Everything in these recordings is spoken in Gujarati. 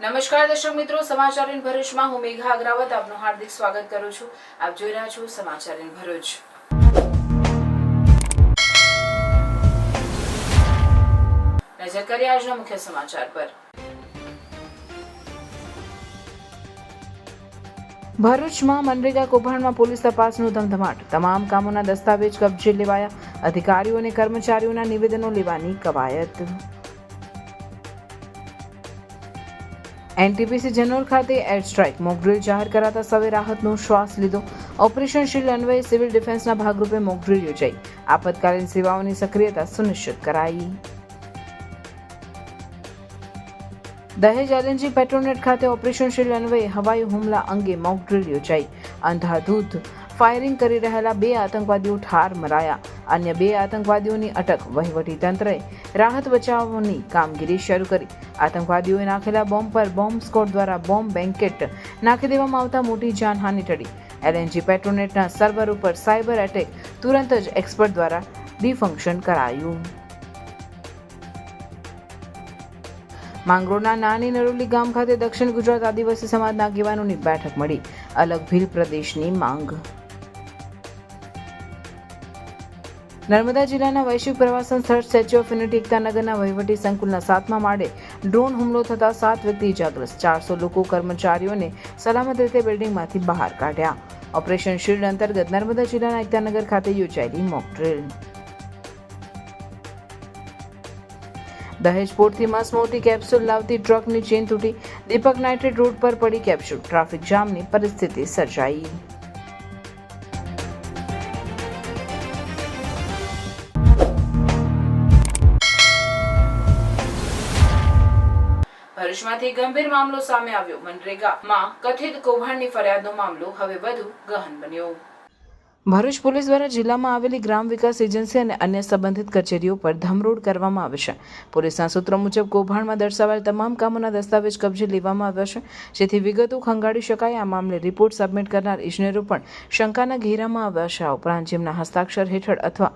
નમસ્કાર દર્શક મિત્રો, સમાચાર ઇન ભરૂચમાં હું મેઘા અગ્રવાલ આપનું હાર્દિક સ્વાગત કરું છું. આપ જોઈ રહ્યા છો સમાચાર ઇન ભરૂચ. નજર કરીએ આજના મુખ્ય સમાચાર પર. ભરૂચમાં મનરેગા કૌભાંડમાં પોલીસ તપાસનો ધમધમાટ. તમામ કામોના દસ્તાવેજ કબજે લેવાયા. અધિકારીઓ અને કર્મચારીઓના નિવેદનો લેવાની કવાયત. એનટીપીસી જનોર ખાતે એર સ્ટ્રાઇક મોકડ્રીલ જાહેર કરાતા સૌએ રાહતનો શ્વાસ લીધો. ઓપરેશન શીલ્ડ અન્વયે સિવિલ ડિફેન્સના ભાગરૂપે મોકડ્રીલ યોજાઈ. આપતકાલીન સેવાઓની સક્રિયતા સુનિશ્ચિત કરાઈ. દહેજ એલએનજી પેટ્રોનેટ ખાતે ઓપરેશન શીલ્ડ અન્વયે હવાઈ હુમલા અંગે મોકડ્રીલ યોજાઈ. અંધાધૂંધ ફાયરિંગ કરી રહેલા 2 આતંકવાદીઓ ઠાર મરાયા. અન્ય 2 આતંકવાદીઓની અટક. વહીવટીતંત્રએ રાહત બચાવની કામગીરી શરૂ કરી. આતંકવાદીઓએ નાખેલા બોમ્બ પર બોમ્બ સ્ક્વોડ દ્વારા બોમ્બ બેન્કેટ નાખી દેવામાં આવતા મોટી જાનહાનિ ટળી. એલએનજી પેટ્રોનેટના સર્વર ઉપર સાયબર એટેક. તુરંત જ એક્સપર્ટ દ્વારા ડિફંક્શન કરાયું. માંગરોળના નાની નરોલી ગામ ખાતે દક્ષિણ ગુજરાત આદિવાસી સમાજના આગેવાનોની બેઠક મળી. અલગ ભીલ પ્રદેશની માંગ. નર્મદા જિલ્લાના વૈશ્વિક પ્રવાસન સ્થળ સ્ટેચ્યુ ઓફ યુનિટી એકતાનગરના વહીવટી સંકુલના 7મા માળે ડ્રોન હુમલો થતા 7 વ્યક્તિ ઇજાગ્રસ્ત. 400 લોકો કર્મચારીઓને સલામત રીતે બિલ્ડિંગમાંથી બહાર કાઢ્યા. ઓપરેશન શીલ્ડ અંતર્ગત નર્મદા જિલ્લાના એકતાનગર ખાતે યોજાયેલી મોક ડ્રીલ. દહેજ પોર્ટથી મસમોટી કેપ્સ્યુલ લાવતી ટ્રકની ચેન તૂટી. દીપક નાઇટ્રેટ રોડ પર પડી કેપ્સ્યુલ. ટ્રાફિક જામની પરિસ્થિતિ સર્જાઈ. ભરૂચમાંથી ગંભીર મામલો સામે આવ્યો. મનરેગામાં કથિત કૌભાંડની ફરિયાદનો મામલો હવે વધુ ગહન બન્યો. ભરૂચ પોલીસ દ્વારા જિલ્લામાં આવેલી ગ્રામ વિકાસ એજન્સી અને અન્ય સંબંધિત કચેરીઓ પર ધમરોડ કરવામાં આવે છે. પોલીસના સૂત્રો મુજબ કૌભાંડમાં દર્શાવેલ તમામ કામોના દસ્તાવેજ કબજે લેવામાં આવ્યા છે, જેથી વિગતો ખંગાળી શકાય. આ મામલે રિપોર્ટ સબમિટ કરનાર ઇજનેરો પણ શંકાના ઘેરામાં આવ્યા છે. આ ઉપરાંત જેમના હસ્તાક્ષર હેઠળ અથવા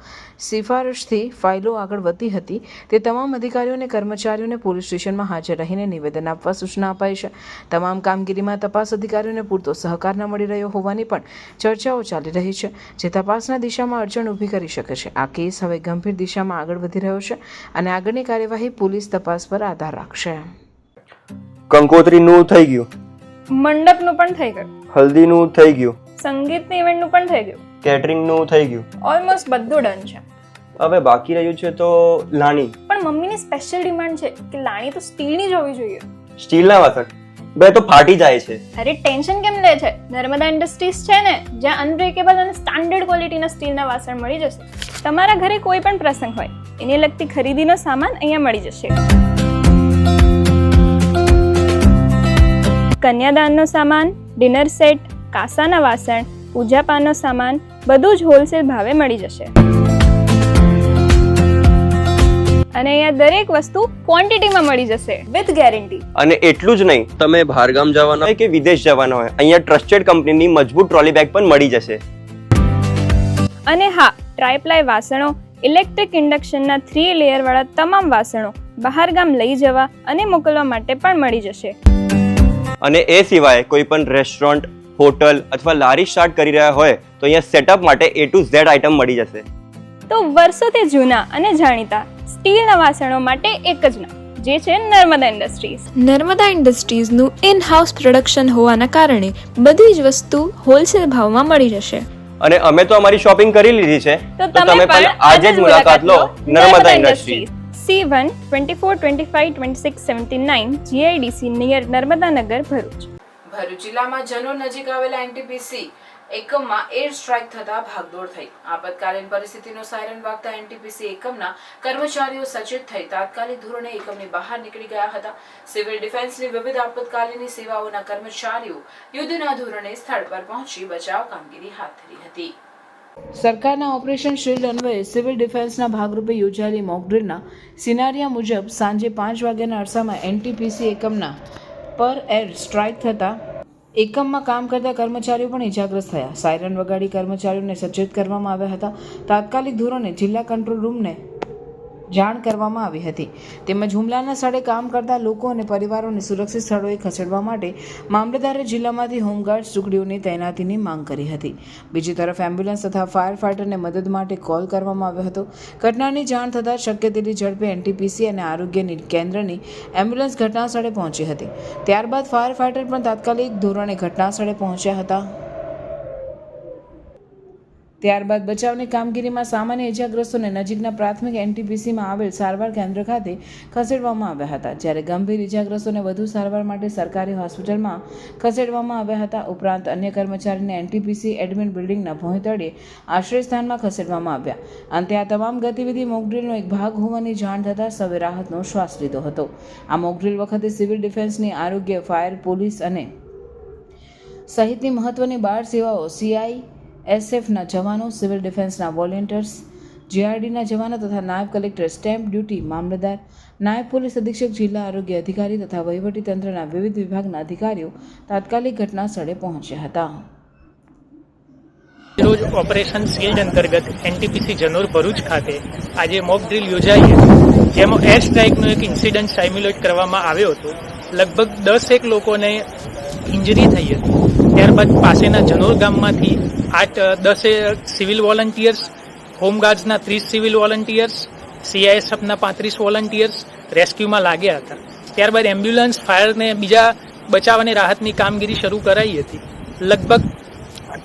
સિફારશથી ફાઇલો આગળ વધતી હતી તે તમામ અધિકારીઓ અને કર્મચારીઓને પોલીસ સ્ટેશનમાં હાજર રહીને નિવેદન આપવા સૂચના અપાઈ છે. તમામ કામગીરીમાં તપાસ અધિકારીઓને પૂરતો સહકાર ન મળી રહ્યો હોવાની પણ ચર્ચાઓ ચાલી રહી છે, જે તપાસના દિશામાં અડચણ ઊભી કરી શકે છે. આ કેસ હવે ગંભીર દિશામાં આગળ વધી રહ્યો છે અને આગળની કાર્યવાહી પોલીસ તપાસ પર આધાર રાખશે. કંકોત્રીનું થઈ ગયું, મંડપનું પણ થઈ ગયું, હલ્દીનું થઈ ગયું, સંગીતની ઇવેન્ટનું પણ થઈ ગયું, કેટરિંગનું થઈ ગયું. ઓલમોસ્ટ બધું ડન છે. હવે બાકી રહ્યું છે તો લાણી. પણ મમ્મીની સ્પેશિયલ ડિમાન્ડ છે કે લાણી તો સ્ટીલની જ હોવી જોઈએ. સ્ટીલના વાસણ બે તો ફાટી જાય છે. અરે ટેન્શન કેમ લે છે? નર્મદા ઇન્ડસ્ટ્રીઝ છે ને, જ્યાં અનબ્રેકેબલ અને સ્ટાન્ડર્ડ ક્વોલિટીના સ્ટીલના વાસણ મળી જશે. તમારા ઘરે કોઈ પણ પ્રસંગ હોય એને લગતી ખરીદીનો સામાન અહીંયા મળી જશે. કન્યાદાનનો સામાન, ડિનર સેટ, કાસાના વાસણ, પૂજાપાનો સામાન બધું જ હોલસેલ ભાવે મળી જશે. અને અહીંયા દરેક વસ્તુ ક્વોન્ટિટીમાં મળી જશે વિથ ગેરંટી. અને એટલું જ નહીં, તમે બહારગામ જવાના હોય કે વિદેશ જવાના હોય, અહીંયા ટ્રસ્ટેડ કંપનીની મજબૂત ટ્રોલી બેગ પણ મળી જશે. અને હા, ટ્રાયપ્લાય વાસણો, ઇલેક્ટ્રિક ઇન્ડક્શનના 3 લેયર વાળા તમામ વાસણો બહારગામ લઈ જવા અને મોકલવા માટે પણ મળી જશે. અને એ સિવાય કોઈ પણ રેસ્ટોરન્ટ, હોટલ અથવા લારી સ્ટાર્ટ કરી રહ્યા હોય તો અહીંયા સેટઅપ માટે A to Z આઇટમ મળી જશે. તો વર્ષોથી જૂના અને જાણીતા સ્ટીલના વાસણો માટે એક જ નામ, જે છે નર્મદા ઇન્ડસ્ટ્રીઝ. નર્મદા ઇન્ડસ્ટ્રીઝનું ઇન હાઉસ પ્રોડક્શન હોવાના કારણે બધી જ વસ્તુ હોલસેલ ભાવમાં મળી જશે. અને અમે તો અમારી શોપિંગ કરી લીધી છે, તો તમે પણ આજે જ મુલાકાત લો Narmada Industries. C1 24 25 26 79 GIDC near Narmadanagar, Bharuch. Bharuch જિલ્લામાં જનોર નજીક આવેલા એનટીપીસી એકમમાં એર સ્ટ્રાઇક થતા ભાગદોડ થઈ. આપતકાલીન પરિસ્થિતિનો સાયરન વાગતા એનટીપીસી એકમના કર્મચારીઓ સચેત થઈ તાત્કાલિક ધોરણે એકમની બહાર નીકળી ગયા હતા. સિવિલ ડિફેન્સની વિવિધ આપતકાલીન સેવાઓના કર્મચારીઓ યુદ્ધના ધોરણે સ્થળ પર પહોંચી બચાવ કામગીરી હાથ ધરી હતી. સરકારના ઓપરેશન શીલ્ડ અન્વયે સિવિલ ડિફેન્સના ભાગરૂપે યોજાયેલી મોકડ્રીલના સિનારિયા મુજબ સાંજે 5 વાગ્યાના અરસામાં એનટીપીસી એકમના પર એર સ્ટ્રાઇક થતા એકમમાં કામ કરતા કર્મચારીઓ પણ ઇજાગ્રસ્ત થયા. સાયરન વગાડી કર્મચારીઓને સચેત કરવામાં આવ્યા હતા. તાત્કાલિક ધોરણે જિલ્લા કંટ્રોલ રૂમને જાણ કરવામાં આવી હતી તેમજ હુમલાના સ્થળે કામ કરતા લોકો અને પરિવારોને સુરક્ષિત સ્થળોએ ખસેડવા માટે મામલતદારે જિલ્લામાંથી હોમગાર્ડ ટુકડીઓની તૈનાતીની માંગ કરી હતી. બીજી તરફ એમ્બ્યુલન્સ તથા ફાયર ફાઇટરને મદદ માટે કોલ કરવામાં આવ્યો હતો. ઘટનાની જાણ થતાં શક્ય તેટલી ઝડપે એનટીપીસી અને આરોગ્ય કેન્દ્રની એમ્બ્યુલન્સ ઘટના સ્થળે પહોંચી હતી. ત્યારબાદ ફાયર ફાઇટર પણ તાત્કાલિક ધોરણે ઘટના સ્થળે પહોંચ્યા હતા. ત્યારબાદ બચાવની કામગીરીમાં સામાન્ય ઇજાગ્રસ્તોને નજીકના પ્રાથમિક એનટીપીસીમાં આવેલ સારવાર કેન્દ્ર ખાતે ખસેડવામાં આવ્યા હતા, જ્યારે ગંભીર ઇજાગ્રસ્તોને વધુ સારવાર માટે સરકારી હોસ્પિટલમાં ખસેડવામાં આવ્યા હતા. ઉપરાંત અન્ય કર્મચારીને એનટીપીસી એડમિન બિલ્ડિંગના ભોંયતળે આશ્રય સ્થાનમાં ખસેડવામાં આવ્યા. અંતે આ તમામ ગતિવિધિ મોકડ્રીલનો એક ભાગ હોવાની જાણ થતાં સૌએ રાહતનો શ્વાસ લીધો હતો. આ મોકડ્રીલ વખતે સિવિલ ડિફેન્સની, આરોગ્ય, ફાયર, પોલીસ અને સહિતની મહત્વની 12 સેવાઓ, CISFના જવાનો, સિવિલ ડિફેન્સના વોલેન્ટિયર્સ, GRDના જવાનો તથા નાયબ કલેક્ટર, સ્ટેમ્પ ડ્યુટી મામલતદાર, નાયબ પોલીસ અધિક્ષક, જિલ્લા આરોગ્ય અધિકારી તથા વહીવટીતંત્રના વિવિધ વિભાગના અધિકારીઓ તાત્કાલિક ઘટના સ્થળે પહોંચ્યા હતા. રોજ ઓપરેશન શિલ્ડ અંતર્ગત એનટીપીસી જનોર ભરૂચ ખાતે આજે મોક ડ્રીલ યોજાઈ હતી, જેમાં એર સ્ટ્રાઇકનો એક ઇન્સિડન્ટ સાઇમ્યુલેટ કરવામાં આવ્યો હતો. લગભગ 10 લોકોને ઇન્જરી થઈ હતી. ત્યારબાદ પાસેના જનોર ગામમાંથી 10 સિવિલ વોલન્ટિયર્સ, હોમગાર્ડ્સના 30 સિવિલ વોલન્ટિયર્સ, CISFના 35 વોલન્ટિયર્સ રેસ્ક્યુમાં લાગ્યા હતા. ત્યારબાદ એમ્બ્યુલન્સ, ફાયરને બીજા બચાવ અને રાહતની કામગીરી શરૂ કરાઈ હતી. લગભગ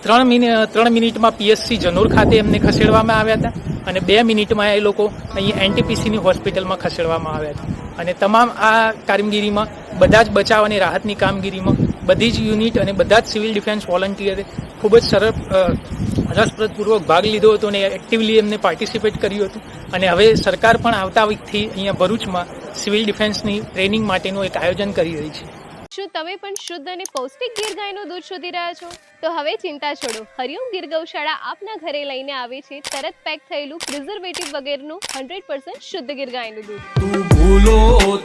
3 મિનિટમાં PSC જનોર ખાતે એમને ખસેડવામાં આવ્યા હતા અને 2 મિનિટમાં એ લોકો અહીંયા એનટીપીસીની હોસ્પિટલમાં ખસેડવામાં આવ્યા હતા. અને તમામ આ કામગીરીમાં બધા જ બચાવ અને રાહતની કામગીરીમાં બધી જ યુનિટ અને બધા જ સિવિલ ડિફેન્સ વોલન્ટિયરે ખૂબ જ રસપ્રદપૂર્વક ભાગ લીધો હતો અને એક્ટિવલી એમને પાર્ટિસિપેટ કર્યું હતું. અને હવે સરકાર પણ આવતા વીકથી અહીંયા ભરૂચમાં સિવિલ ડિફેન્સની ટ્રેનિંગ માટેનું એક આયોજન કરી રહી છે. શું તમે પણ શુદ્ધ અને પૌષ્ટિક ગીર ગાયનું દૂધ શોધી રહ્યા છો? તો હવે ચિંતા છોડો, હરિઓમ ગીર ગૌશાળા આપના ઘરે લઈને આવે છે તરત પેક થયેલું પ્રિઝર્વેટિવ વગેરેનું 100% શુદ્ધ ગીર ગાયનું દૂધ. તું ભૂલો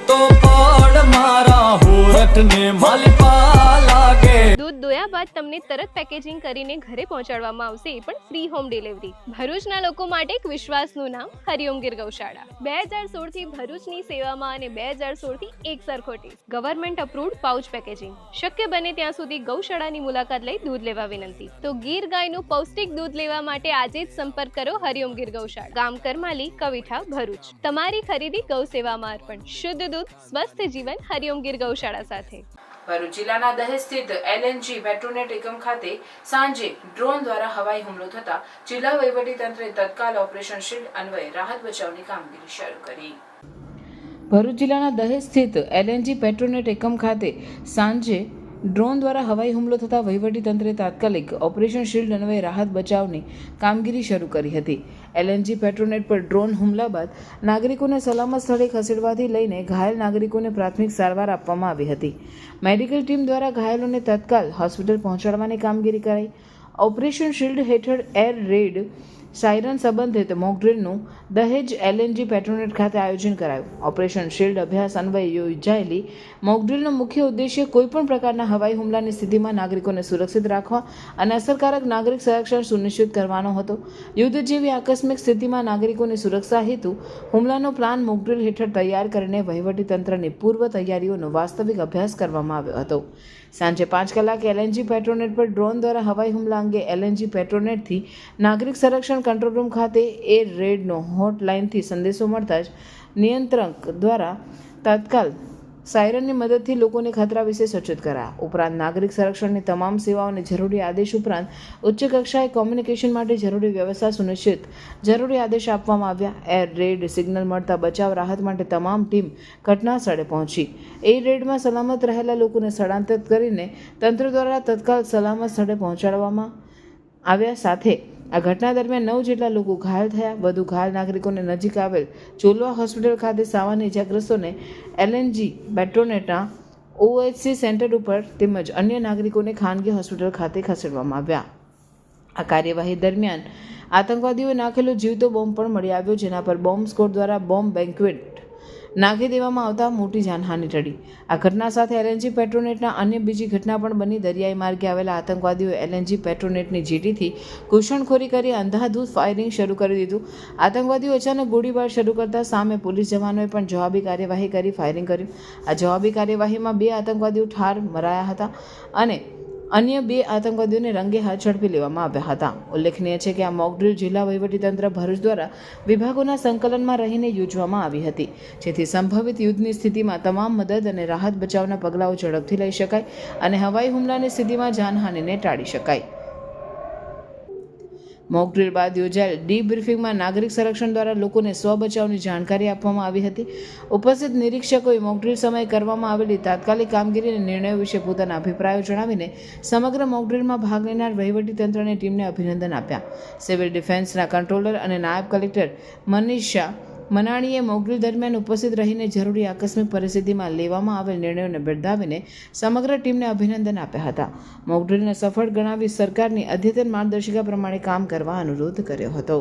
તો પડ મારા હોરઠને માલપા લાગે. દૂધ દોયા બાદ તમને તરત પેકેજિંગ કરીને ઘરે પહોંચાડવામાં આવશે, એ પણ ફ્રી હોમ ડિલિવરી. ભરૂચના લોકો માટે એક વિશ્વાસનું નામ હરિઓમ ગીર ગૌશાળા. 2016 થી ભરૂચની સેવામાં અને 2016 થી એક સરખો test. Government approved pouch packaging. શક્ય બને ત્યાં સુધી ગૌશાળાની મુલાકાત લઈ દૂધ લેવા વિનંતી. તો ગીર ગાયનું પૌષ્ટિક દૂધ લેવા માટે આજે જ સંપર્ક કરો હરિઓમ ગીર ગૌશાળા, ગામ કરમાલી, કવિઠા, ભરૂચ. તમારી ખરીદી ગૌ સેવામાં અર્પણ. શુદ્ધ દૂધ, સ્વસ્થ જીવન, હરિઓમ ગીર ગૌશાળા સાથે. ભરૂચ જિલ્લાના દહેજ સ્થિત LNG પેટ્રોનેટ એકમ ખાતે સાંજે ડ્રોન દ્વારા હવાઈ હુમલો થતા જિલ્લા વહીવટીતંત્રે તત્કાલ ઓપરેશન શિલ્ડ અન્વયે રાહત બચાવની કામગીરી શરૂ કરી. ભરૂચ જિલ્લાના દહેજ સ્થિત LNG પેટ્રોનેટ એકમ ખાતે સાંજે ડ્રોન દ્વારા હવાઈ હુમલો થતાં વહીવટીતંત્રે તાત્કાલિક ઓપરેશન શિલ્ડ અન્વયે રાહત બચાવની કામગીરી શરૂ કરી હતી. LNG પેટ્રોનેટ પર ડ્રોન હુમલા બાદ નાગરિકોને સલામત સ્થળે ખસેડવાથી લઈને ઘાયલ નાગરિકોને પ્રાથમિક સારવાર આપવામાં આવી હતી. મેડિકલ ટીમ દ્વારા ઘાયલોને તત્કાલ હોસ્પિટલ પહોંચાડવાની કામગીરી કરાઈ. ઓપરેશન શિલ્ડ હેઠળ એર રેડ સાયરન સંબંધિત મોકડ્રીલનું દહેજ LNG પેટ્રોનેટ ખાતે આયોજન કરાયું. ઓપરેશન શિલ્ડ અભ્યાસ અન્વયે યોજાયેલી મોકડ્રીલનો મુખ્ય ઉદ્દેશ્ય કોઈપણ પ્રકારના હવાઈ હુમલાની સ્થિતિમાં નાગરિકોને સુરક્ષિત રાખવા અને અસરકારક નાગરિક સંરક્ષણ સુનિશ્ચિત કરવાનો હતો. યુદ્ધ જેવી આકસ્મિક સ્થિતિમાં નાગરિકોની સુરક્ષા હેતુ હુમલાનો પ્લાન મોકડ્રીલ હેઠળ તૈયાર કરીને વહીવટીતંત્રની પૂર્વ તૈયારીઓનો વાસ્તવિક અભ્યાસ કરવામાં આવ્યો હતો. સાંજે 5 કલાકે LNG પેટ્રોનેટ પર ડ્રોન દ્વારા હવાઈ હુમલા અંગે LNG પેટ્રોનેટથી નાગરિક સંરક્ષણ કંટ્રોલ રૂમ ખાતે એર રેડનો હોટલાઇનથી સંદેશો મળતા જ નિયંત્રક દ્વારા તત્કાલ સાયરનની મદદથી લોકોને ખતરા વિશે સૂચિત કરાયા. ઉપરાંત નાગરિક સંરક્ષણની તમામ સેવાઓને જરૂરી આદેશ ઉપરાંત ઉચ્ચ કક્ષાએ કોમ્યુનિકેશન માટે જરૂરી વ્યવસ્થા સુનિશ્ચિત જરૂરી આદેશ આપવામાં આવ્યા. એર રેડ સિગ્નલ મળતા બચાવ રાહત માટે તમામ ટીમ ઘટના સ્થળે પહોંચી. એર રેડમાં સલામત રહેલા લોકોને સ્થળાંતરિત કરીને તંત્ર દ્વારા તત્કાલ સલામત સ્થળે પહોંચાડવામાં આવ્યા. સાથે આ ઘટના દરમિયાન 9 જેટલા લોકો ઘાયલ થયા. વધુ ઘાયલ નાગરિકોને નજીક આવેલ ચોલવા હોસ્પિટલ ખાતે સામાન્ય ઇજાગ્રસ્તોને LNG પેટ્રોનેટના OHC સેન્ટર ઉપર તેમજ અન્ય નાગરિકોને ખાનગી હોસ્પિટલ ખાતે ખસેડવામાં આવ્યા. આ કાર્યવાહી દરમિયાન આતંકવાદીઓએ નાખેલો જીવતો બોમ્બ પણ મળી આવ્યો, જેના પર બોમ્બ સ્ક્વોડ દ્વારા બોમ્બ બેન્ક્વેટ નાખી દેવામાં આવતા મોટી જાનહાનિ ટળી. આ ઘટના સાથે એલએનજી પેટ્રોનેટના અન્ય બીજી ઘટના પણ બની. દરિયાઈ માર્ગે આવેલા આતંકવાદીઓએ એલએનજી પેટ્રોનેટની જેટીથી ઘૂસણખોરી કરી અંધાધૂંધ ફાયરિંગ શરૂ કરી દીધું. આતંકવાદીઓ અચાનક ગોળીબાર શરૂ કરતા સામે પોલીસ જવાનોએ પણ જવાબી કાર્યવાહી કરી ફાયરિંગ કર્યું. આ જવાબી કાર્યવાહીમાં 2 આતંકવાદીઓ ઠાર મરાયા હતા અને અન્ય 2 આતંકવાદીઓને રંગે હાથ ઝડપી લેવામાં આવ્યા હતા. ઉલ્લેખનીય છે કે આ મોકડ્રીલ જિલ્લા વહીવટીતંત્ર ભરૂચ દ્વારા વિભાગોના સંકલનમાં રહીને યોજવામાં આવી હતી, જેથી સંભવિત યુદ્ધની સ્થિતિમાં તમામ મદદ અને રાહત બચાવના પગલાઓ ઝડપથી લઈ શકાય અને હવાઈ હુમલાની સ્થિતિમાં જાનહાનિને ટાળી શકાય. મોકડ્રીલ બાદ યોજાયેલ ડીબ્રીફિંગમાં નાગરિક સંરક્ષણ દ્વારા લોકોને સ્વ બચાવની જાણકારી આપવામાં આવી હતી. ઉપસ્થિત નિરીક્ષકોએ મોકડ્રીલ સમયે કરવામાં આવેલી તાત્કાલિક કામગીરી અને નિર્ણયો વિશે પોતાના અભિપ્રાયો જણાવીને સમગ્ર મોકડ્રીલમાં ભાગ લેનાર વહીવટીતંત્રની ટીમને અભિનંદન આપ્યા. સિવિલ ડિફેન્સના કંટ્રોલર અને નાયબ કલેક્ટર મનીષા મનાણીએ મોકડ્રીલ દરમિયાન ઉપસ્થિત રહીને જરૂરી આકસ્મિક પરિસ્થિતિમાં લેવામાં આવેલ નિર્ણયોને બિરદાવીને સમગ્ર ટીમને અભિનંદન આપ્યા હતા. મોકડ્રીલને સફળ ગણાવી સરકારની અદ્યતન માર્ગદર્શિકા પ્રમાણે કામ કરવા અનુરોધ કર્યો હતો.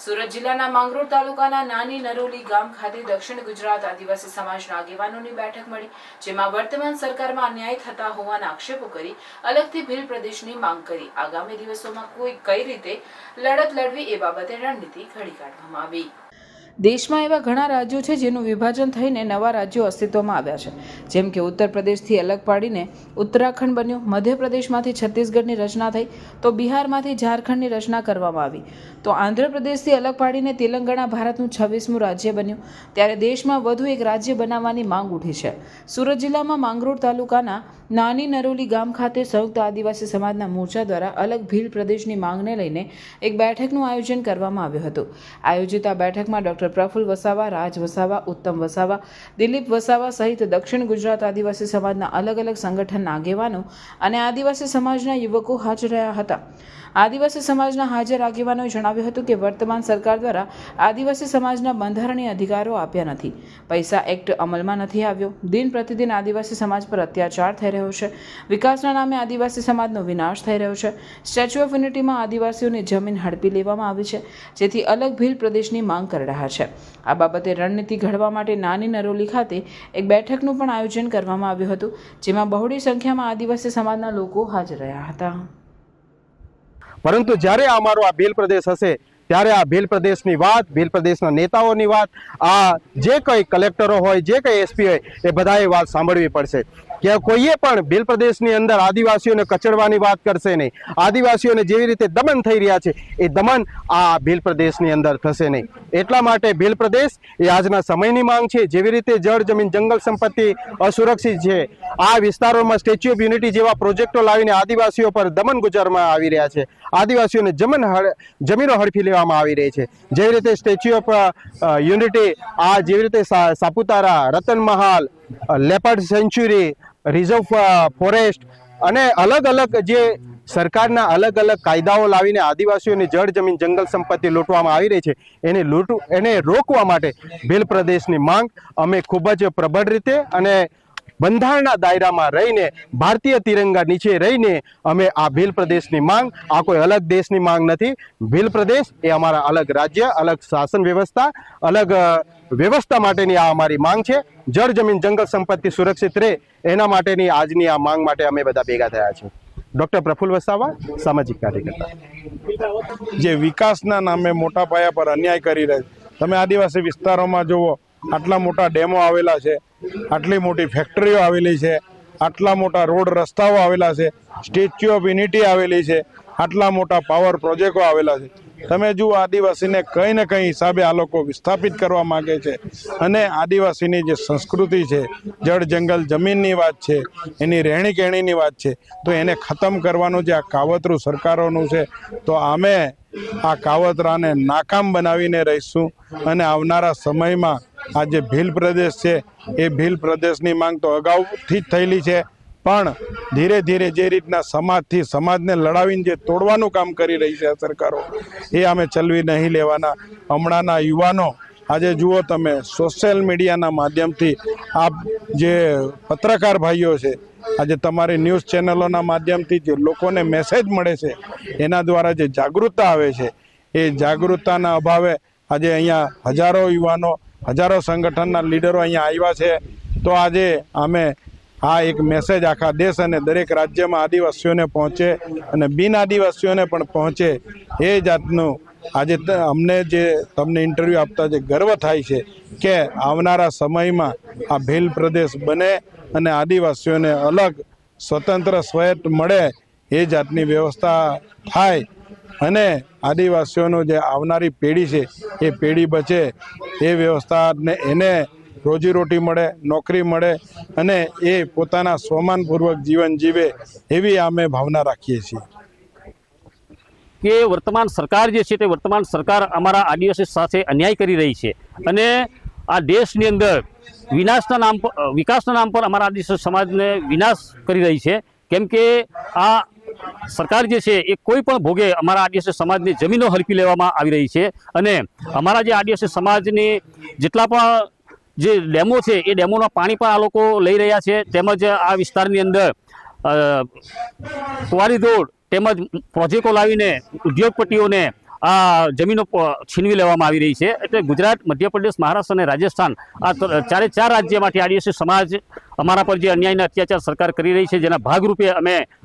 સુરત જિલ્લાના માંગરોળ તાલુકાના નાની નરોલી ગામ ખાતે દક્ષિણ ગુજરાત આદિવાસી સમાજના આગેવાનોની બેઠક મળી, જેમાં વર્તમાન સરકારમાં અન્યાય થતા હોવાના આક્ષેપો કરી અલગથી ભીલ પ્રદેશની માંગ કરી. આગામી દિવસોમાં કઈ રીતે લડત લડવી એ બાબતે રણનીતિ ઘડી કાઢવામાં આવી. દેશમાં એવા ઘણા રાજ્યો છે જેનું વિભાજન થઈને નવા રાજ્યો અસ્તિત્વમાં આવ્યા છે, જેમ કે ઉત્તર પ્રદેશથી અલગ પાડીને ઉત્તરાખંડ બન્યું, મધ્યપ્રદેશમાંથી છત્તીસગઢની રચના થઈ, તો બિહારમાંથી ઝારખંડની રચના કરવામાં આવી, તો આંધ્રપ્રદેશથી અલગ પાડીને તેલંગાણા ભારતનું 26મું રાજ્ય બન્યું. ત્યારે દેશમાં વધુ એક રાજ્ય બનાવવાની માંગ ઉઠી છે. સુરત જિલ્લામાં માંગરોળ તાલુકાના નાની નરોલી ગામ ખાતે સંયુક્ત આદિવાસી સમાજના મોરચા દ્વારા અલગ ભીલ પ્રદેશની માંગને લઈને એક બેઠકનું આયોજન કરવામાં આવ્યું હતું. આયોજિત આ બેઠકમાં ડોક્ટર પ્રફુલ વસાવા, રાજ વસાવા, ઉત્તમ વસાવા, દિલીપ વસાવા સહિત દક્ષિણ ગુજરાત આદિવાસી સમાજના અલગ અલગ સંગઠનના આગેવાનો અને આદિવાસી સમાજના યુવકો હાજર રહ્યા હતા. આદિવાસી સમાજના હાજર આગેવાનોએ જણાવ્યું હતું કે વર્તમાન સરકાર દ્વારા આદિવાસી સમાજના બંધારણીય અધિકારો આપ્યા નથી, પૈસા એક્ટ અમલમાં નથી આવ્યો, દિન પ્રતિદિન આદિવાસી સમાજ પર અત્યાચાર થઈ રહ્યો છે, વિકાસના નામે આદિવાસી સમાજનો વિનાશ થઈ રહ્યો છે, સ્ટેચ્યુ ઓફ યુનિટીમાં આદિવાસીઓની જમીન હડપી લેવામાં આવી છે, જેથી અલગ ભીલ પ્રદેશની માંગ કરી રહ્યા છે. આ બાબતે રણનીતિ ઘડવા માટે નાની નરોલી ખાતે એક બેઠકનું પણ આયોજન કરવામાં આવ્યું હતું, જેમાં બહોળી સંખ્યામાં આદિવાસી સમાજના લોકો હાજર રહ્યા હતા. પરંતુ જ્યારે અમારો આ ભીલ પ્રદેશ હશે ત્યારે આ ભીલ પ્રદેશની વાત, ભીલ પ્રદેશના નેતાઓની વાત, આ જે કંઈ કલેક્ટરો હોય, જે કંઈ એસપી હોય, એ બધાએ વાત સાંભળવી પડશે કે કોઈએ પણ ભીલ પ્રદેશની અંદર આદિવાસીઓને કચડવાની વાત કરશે નહીં. આદિવાસીઓને જેવી રીતે દમન થઈ રહ્યા છે એ દમન આ ભીલ પ્રદેશની અંદર થશે નહીં. એટલા માટે ભીલ પ્રદેશ એ આજના સમયની માંગ છે. જેવી રીતે જળ, જમીન, જંગલ સંપત્તિ અસુરક્ષિત છે, આ વિસ્તારોમાં સ્ટેચ્યુ ઓફ યુનિટી જેવા પ્રોજેક્ટો લાવીને આદિવાસીઓ પર દમન ગુજારવામાં આવી રહ્યા છે, આદિવાસીઓને જમીનો હડપી લેવામાં આવી રહી છે. જેવી રીતે સ્ટેચ્યુ ઓફ યુનિટી, આ જેવી રીતે Saputara, Ratanmahal, leopard sanctuary, reserve forest અને અલગ અલગ જે સરકારના અલગ અલગ કાયદાઓ લાવીને આદિવાસીઓની જળ, જમીન, જંગલ સંપત્તિ લૂંટવામાં આવી રહી છે, એને રોકવા માટે ભીલ પ્રદેશની માંગ અમે ખૂબ જ પ્રબળ રીતે અને બંધારણના દાયરામાં રહીને, ભારતીય તિરંગા નીચે રહીને અમે આ ભીલ પ્રદેશની માંગ, આ કોઈ અલગ દેશની માંગ નથી. ભીલ પ્રદેશ એ અમારા અલગ રાજ્ય, અલગ શાસન વ્યવસ્થા, અલગ વ્યવસ્થા માટેની આ અમારી માંગ છે. જળ, જમીન, જંગલ સંપત્તિ સુરક્ષિત રહે એના માટેની આજની આ માંગ માટે અમે બધા ભેગા થયા છે. ડોક્ટર પ્રફુલ વસાવા, સામાજિક કાર્યકર્તા. જે વિકાસના નામે મોટા પાયા પર અન્યાય કરી રહ્યા છે. તમે આદિવાસી વિસ્તારોમાં જુઓ, આટલા મોટા ડેમો આવેલા છે, આટલી મોટી ફેક્ટરીઓ આવેલી છે, આટલા મોટા રોડ રસ્તાઓ આવેલા છે, સ્ટેચ્યુ ઓફ યુનિટી આવેલી છે, આટલા મોટા પાવર પ્રોજેક્ટો આવેલા છે. તમે જુઓ, આદિવાસીને કંઈ ને કંઈ હિસાબે આ લોકો વિસ્થાપિત કરવા માગે છે અને આદિવાસીની જે સંસ્કૃતિ છે, જળ, જંગલ, જમીનની વાત છે, એની રહેણી કહેણીની વાત છે, તો એને ખતમ કરવાનું જે આ કાવતરું સરકારોનું છે, તો અમે આ કાવતરાને નાકામ બનાવીને રહીશું અને આવનારા સમયમાં આ જે ભીલ પ્રદેશ છે એ ભીલ પ્રદેશની માંગ તો અગાઉથી જ થયેલી છે, પણ ધીરે ધીરે જે રીતના સમાજથી સમાજને લડાવીને જે તોડવાનું કામ કરી રહી છે આ સરકારો, એ અમે ચલવી નહીં લેવાના. હમણાંના યુવાનો આજે જુઓ તમે, સોશિયલ મીડિયાના માધ્યમથી આપ જે પત્રકાર ભાઈઓ છે, આજે તમારી ન્યૂઝ ચેનલોના માધ્યમથી જે લોકોને મેસેજ મળે છે, એના દ્વારા જે જાગૃતતા આવે છે, એ જાગૃતતાના અભાવે આજે અહીંયા હજારો યુવાનો, હજારો સંગઠનના લીડરો અહીંયા આવ્યા છે. તો આજે અમે આ એક મેસેજ આખા દેશ અને દરેક રાજ્યમાં આદિવાસીઓને પહોંચે અને બિન આદિવાસીઓને પણ પહોંચે, એ જાતનું આજે અમને જે તમને ઇન્ટરવ્યૂ આપતા જે ગર્વ થાય છે કે આવનારા સમયમાં આ ભીલ પ્રદેશ બને અને આદિવાસીઓને અલગ સ્વતંત્ર સ્વાયત્ત મળે, એ જાતની વ્યવસ્થા થાય અને આદિવાસીઓનું જે આવનારી પેઢી છે એ પેઢી બચે, એ વ્યવસ્થાને એને રોજીરોટી મળે, નોકરી મળે અને એ પોતાના સ્વમાનપૂર્વક જીવન જીવે, એવી અમે ભાવના રાખીએ છીએ. કે વર્તમાન સરકાર જે છે તે વર્તમાન સરકાર અમારા આદિવાસી સાથે અન્યાય કરી રહી છે અને આ દેશની અંદર વિનાશના નામ પર, વિકાસના નામ પર અમારા આદિવાસી સમાજને વિનાશ કરી રહી છે. કેમ કે આ સરકાર જે છે એ કોઈ પણ ભોગે અમારા આદિવાસી સમાજની જમીનો હડપી લેવામાં આવી રહી છે અને અમારા જે આદિવાસી સમાજની જેટલા પણ જે ડેમો છે એ ડેમોના પાણી પણ આ લોકો લઈ રહ્યા છે. તેમજ આ વિસ્તારની અંદર કુંવારી રોડ તેમજ પ્રોજેક્ટો લાવીને ઉદ્યોગપતિઓને આ જમીનો છીનવી લેવામાં આવી રહી છે. એટલે ગુજરાત, મધ્યપ્રદેશ, મહારાષ્ટ્ર અને રાજસ્થાન આ ચારે ચાર રાજ્યમાંથી આદિવાસી સમાજ અમારા પર જે અન્યાયના અત્યાચાર સરકાર કરી રહી છે, જેના ભાગરૂપે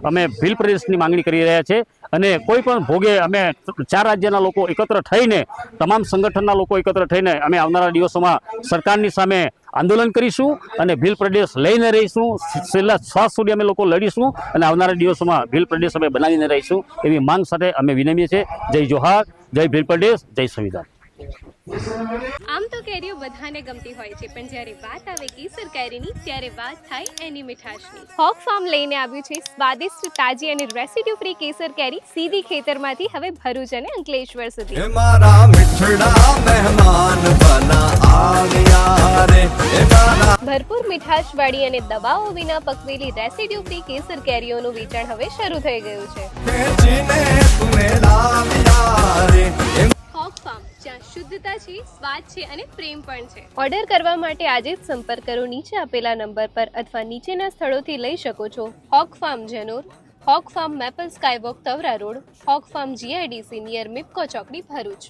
અમે ભીલ પ્રદેશની માંગણી કરી રહ્યા છે અને કોઈ પણ ભોગે અમે ચાર રાજ્યના લોકો એકત્ર થઈને, તમામ સંગઠનના લોકો એકત્ર થઈને અમે આવનારા દિવસોમાં સરકારની સામે આંદોલન કરીશું અને ભીલ પ્રદેશ લઈને રહીશું. છેલ્લા શ્વાસ સુધી અમે લોકો લડીશું અને આવનારા દિવસોમાં ભીલ પ્રદેશ અમે બનાવીને રહીશું, એવી માંગ સાથે અમે વિનમીએ છીએ. જય જોહાર, જય ભીલ પ્રદેશ, જય સંવિધાન. આમ તો કેરીઓ બધાને ગમતી હોય છે, પણ જ્યારે વાત આવે કેસર કેરીની ત્યારે વાત થાય એની મીઠાશની. હોક ફાર્મ લઈને આવ્યું છે સ્વાદિષ્ટ, તાજી અને રેસિડ્યુ ફ્રી કેસર કેરી સીધી ખેતરમાંથી હવે ભરૂચ અને અંકલેશ્વર સુધી. મારા મિઠડા મહેમાન બના આવ્યા રે, ભરપૂર મીઠાશવાળી અને દવાઓ વિના પકવેલી રેસિડ્યુ ફ્રી કેસર કેરીઓનું વેચાણ હવે શરૂ થઈ ગયું છે. હોક ફાર્મ, જ્યાં શુદ્ધતા છે, સ્વાદ છે અને પ્રેમ પણ છે. ઓર્ડર કરવા માટે આજે જ સંપર્ક કરો નીચે આપેલા નંબર પર અથવા નીચેના સ્થળોથી લઈ શકો છો. Hawk Farm Janor, Hawk Farm maple skywalk Tavra road, Hawk Farm GIDC near Mipco ચોકડી ભરૂચ.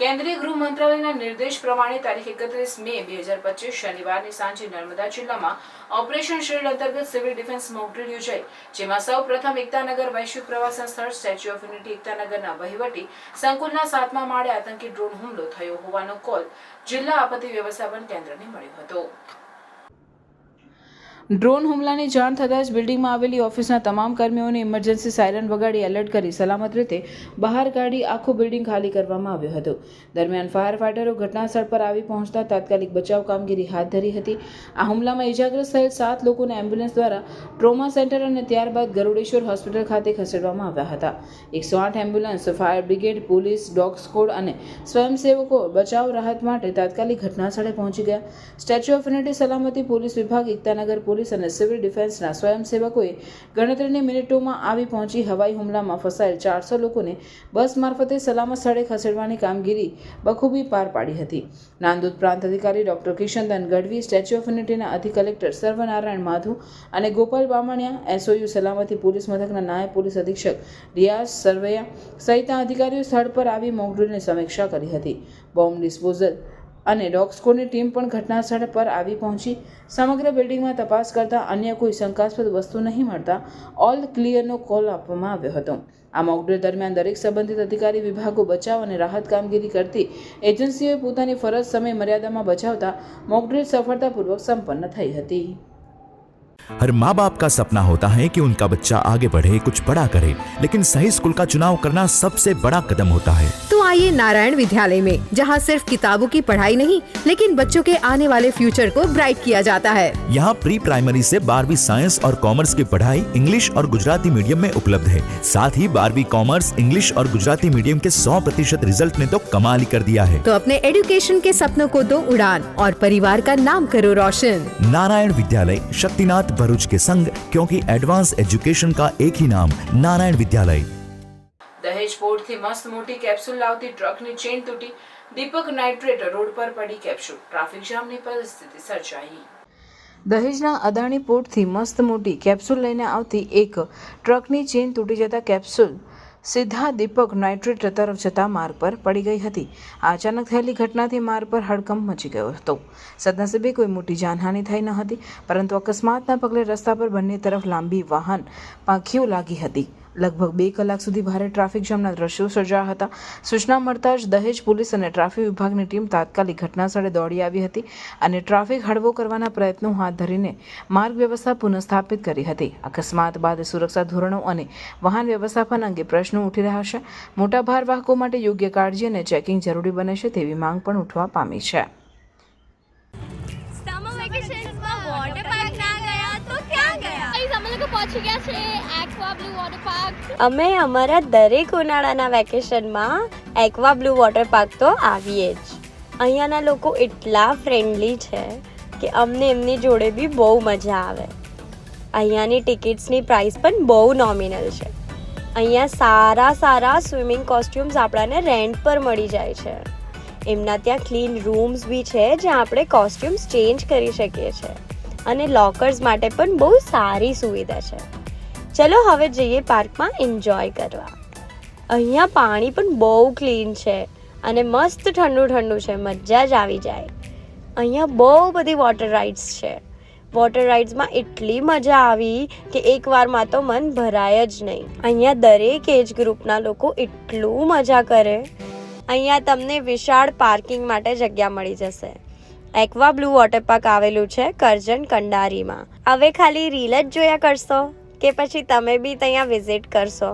કેન્દ્રીય ગૃહ મંત્રાલયના નિર્દેશ પ્રમાણે તારીખ 31 મે 2025 શનિવારની સાંજે નર્મદા જિલ્લામાં ઓપરેશન શિલ્ડ અંતર્ગત સિવિલ ડિફેન્સ મોક ડ્રીલ યોજાઈ, જેમાં સૌ પ્રથમ એકતાનગર વૈશ્વિક પ્રવાસન સ્થળ સ્ટેચ્યુ ઓફ યુનિટી એકતાનગરના વહીવટી સંકુલના 7મા માળે આતંકી ડ્રોન હુમલો થયો હોવાનો કોલ જિલ્લા આપત્તિ વ્યવસ્થાપન કેન્દ્રને મળ્યો હતો. ડ્રોન હુમલાની જાણ થતાં જ બિલ્ડિંગમાં આવેલી ઓફિસના તમામ કર્મીઓને ઇમરજન્સી સાયરન વગાડી એલર્ટ કરી સલામત રીતે બહાર કાઢી આખું બિલ્ડિંગ ખાલી કરવામાં આવ્યું હતું. દરમિયાન ફાયર ફાઇટરો ઘટનાસ્થળ પર આવી પહોંચતા તાત્કાલિક બચાવ કામગીરી હાથ ધરી હતી. આ હુમલામાં ઇજાગ્રસ્ત થયેલ 7 લોકોને એમ્બ્યુલન્સ દ્વારા ટ્રોમા સેન્ટર અને ત્યારબાદ ગરુડેશ્વર હોસ્પિટલ ખાતે ખસેડવામાં આવ્યા હતા. 108 ambulance, fire brigade, police, dog squad અને સ્વયંસેવકો બચાવ રાહત માટે તાત્કાલિક ઘટનાસ્થળે પહોંચી ગયા. સ્ટેચ્યુ ઓફ યુનિટી સલામતી પોલીસ વિભાગ, એકતાનગર પોલીસ અને સિવિલ ડિફેન્સના સ્વયંસેવકોએ ગણતરીની મિનિટોમાં આવી પહોંચી હવાઈ હુમલામાં ફસાયેલ 400 લોકોને બસ મારફતે સલામત સ્થળે ખસેડવાની કામગીરી બખૂબી પાર પાડી હતી. નાંદોદ પ્રાંત અધિકારી doctor Kishandan Gadhvi, statue of યુનિટીના અધિક કલેક્ટર સર્વનારાયણ માધુ અને ગોપાલ બામણિયા, SOU સલામતી પોલીસ મથકના નાયબ પોલીસ અધિક્ષક રિયાઝ સરવૈયા સહિતના અધિકારીઓ સ્થળ પર આવી મોકડ્રીલની સમીક્ષા કરી હતી. બોમ્બ ડિસ્પોઝલ અને ડોગ સ્કોડની ટીમ પણ ઘટનાસ્થળ પર આવી પહોંચી સમગ્ર બિલ્ડિંગમાં તપાસ કરતા અન્ય કોઈ શંકાસ્પદ વસ્તુ નહીં મળતા ઓલ ક્લિયરનો કોલ આપવામાં આવ્યો હતો. આ મોકડ્રીલ દરમિયાન દરેક સંબંધિત અધિકારી વિભાગો બચાવ અને રાહત કામગીરી કરતી એજન્સીઓએ પોતાની ફરજ સમય મર્યાદામાં બચાવતા મોકડ્રીલ સફળતાપૂર્વક સંપન્ન થઈ હતી. हर माँ बाप का सपना होता है कि उनका बच्चा आगे बढ़े, कुछ बड़ा करे, लेकिन सही स्कूल का चुनाव करना सबसे बड़ा कदम होता है. तो आइए नारायण विद्यालय में, जहाँ सिर्फ किताबों की पढ़ाई नहीं, लेकिन बच्चों के आने वाले फ्यूचर को ब्राइट किया जाता है. यहाँ प्री प्राइमरी से 12वीं साइंस और कॉमर्स की पढ़ाई इंग्लिश और गुजराती मीडियम में उपलब्ध है. साथ ही 12वीं कॉमर्स, इंग्लिश और गुजराती मीडियम के 100% रिजल्ट ने तो कमाल ही कर दिया है. तो अपने एजुकेशन के सपनों को दो उड़ान और परिवार का नाम करो रोशन. नारायण विद्यालय, शक्तिनाथ, भरूच के संग, क्योंकि एडवांस एजुकेशन का एक ही नाम, नारायण विद्यालय। દહેજ પોર્ટથી મસ્ત મોટી કેપ્સ્યુલ લાવતી ટ્રકની ચેન તૂટી દીપક નાઇટ્રેટ રોડ પર પડી કેપ્સ્યુલ, ટ્રાફિક જામની પરિસ્થિતિ સર્જાઈ। દહેજના અદાણી પોર્ટથી મસ્ત મોટી કેપ્સ્યુલ લઈને આવતી એક ટ્રકની ચેન તૂટી જતા કેપ્સ્યુલ સીધા દીપક નાઇટ્રેટ તરફ જતા માર્ગ પર પડી ગઈ હતી। આ અચાનક થયેલી ઘટનાથી માર્ગ પર હડકંપ મચી ગયો હતો। સદનસીબે કોઈ મોટી જાનહાનિ થઈ ન હતી, પરંતુ અકસ્માતના પગલે રસ્તા પર બંને તરફ લાંબી વાહન પાંખીઓ લાગી હતી। લગભગ 2 કલાક સુધી ભારે ટ્રાફિક જામના દ્રશ્યો સર્જાયા હતા। સૂચના મળતા જ દહેજ પોલીસ અને ટ્રાફિક વિભાગની ટીમ તાત્કાલિક ઘટનાસ્થળે દોડી આવી હતી અને ટ્રાફિક હળવો કરવાના પ્રયત્નો હાથ ધરીને માર્ગ વ્યવસ્થા પુનઃસ્થાપિત કરી હતી। અકસ્માત બાદ સુરક્ષા ધોરણો અને વાહન વ્યવસ્થાપન અંગે પ્રશ્નો ઉઠી રહ્યા છે। મોટા ભારવાહકો માટે યોગ્ય કાળજી અને ચેકિંગ જરૂરી બને છે તેવી માંગ પણ ઉઠવા પામી છે। અમે અમારા દરેક ઉનાળાના વેકેશનમાં એક્વા બ્લુ વોટર પાર્ક તો આવીએ જ। અહીંયાના લોકો એટલા ફ્રેન્ડલી છે કે અમને એમની જોડે બી બહુ મજા આવે। અહીંયાની ટિકિટ્સની પ્રાઇસ પણ બહુ નોમિનલ છે। અહીંયા સારા સ્વિમિંગ કોસ્ટ્યુમ્સ આપણાને રેન્ટ પર મળી જાય છે। એમના ત્યાં ક્લીન રૂમ્સ બી છે જ્યાં આપણે કોસ્ટ્યુમ્સ ચેન્જ કરી શકીએ છીએ અને લોકર્સ માટે પણ બહુ સારી સુવિધા છે। ચલો હવે જઈએ પાર્કમાં એન્જોય કરવા। અહીંયા પાણી પણ બહુ ક્લીન છે અને મસ્ત ઠંડુ છે, મજા જ આવી જાય। અહીંયા બહુ બધી વોટર રાઇડ્સ છે। વોટર રાઇડ્સમાં એટલી મજા આવી કે એકવારમાં તો મન ભરાય જ નહીં। અહીંયા દરેક એજ ગ્રુપના લોકો એટલું મજા કરે। અહીંયા તમને વિશાળ પાર્કિંગ માટે જગ્યા મળી જશે। એક્વા બ્લુ વોટર પાર્ક આવેલું છે કરજણ કંડારીમાં। હવે ખાલી રીલ જ જોયા કરશો કે પછી તમે બી ત્યાં વિઝિટ કરશો?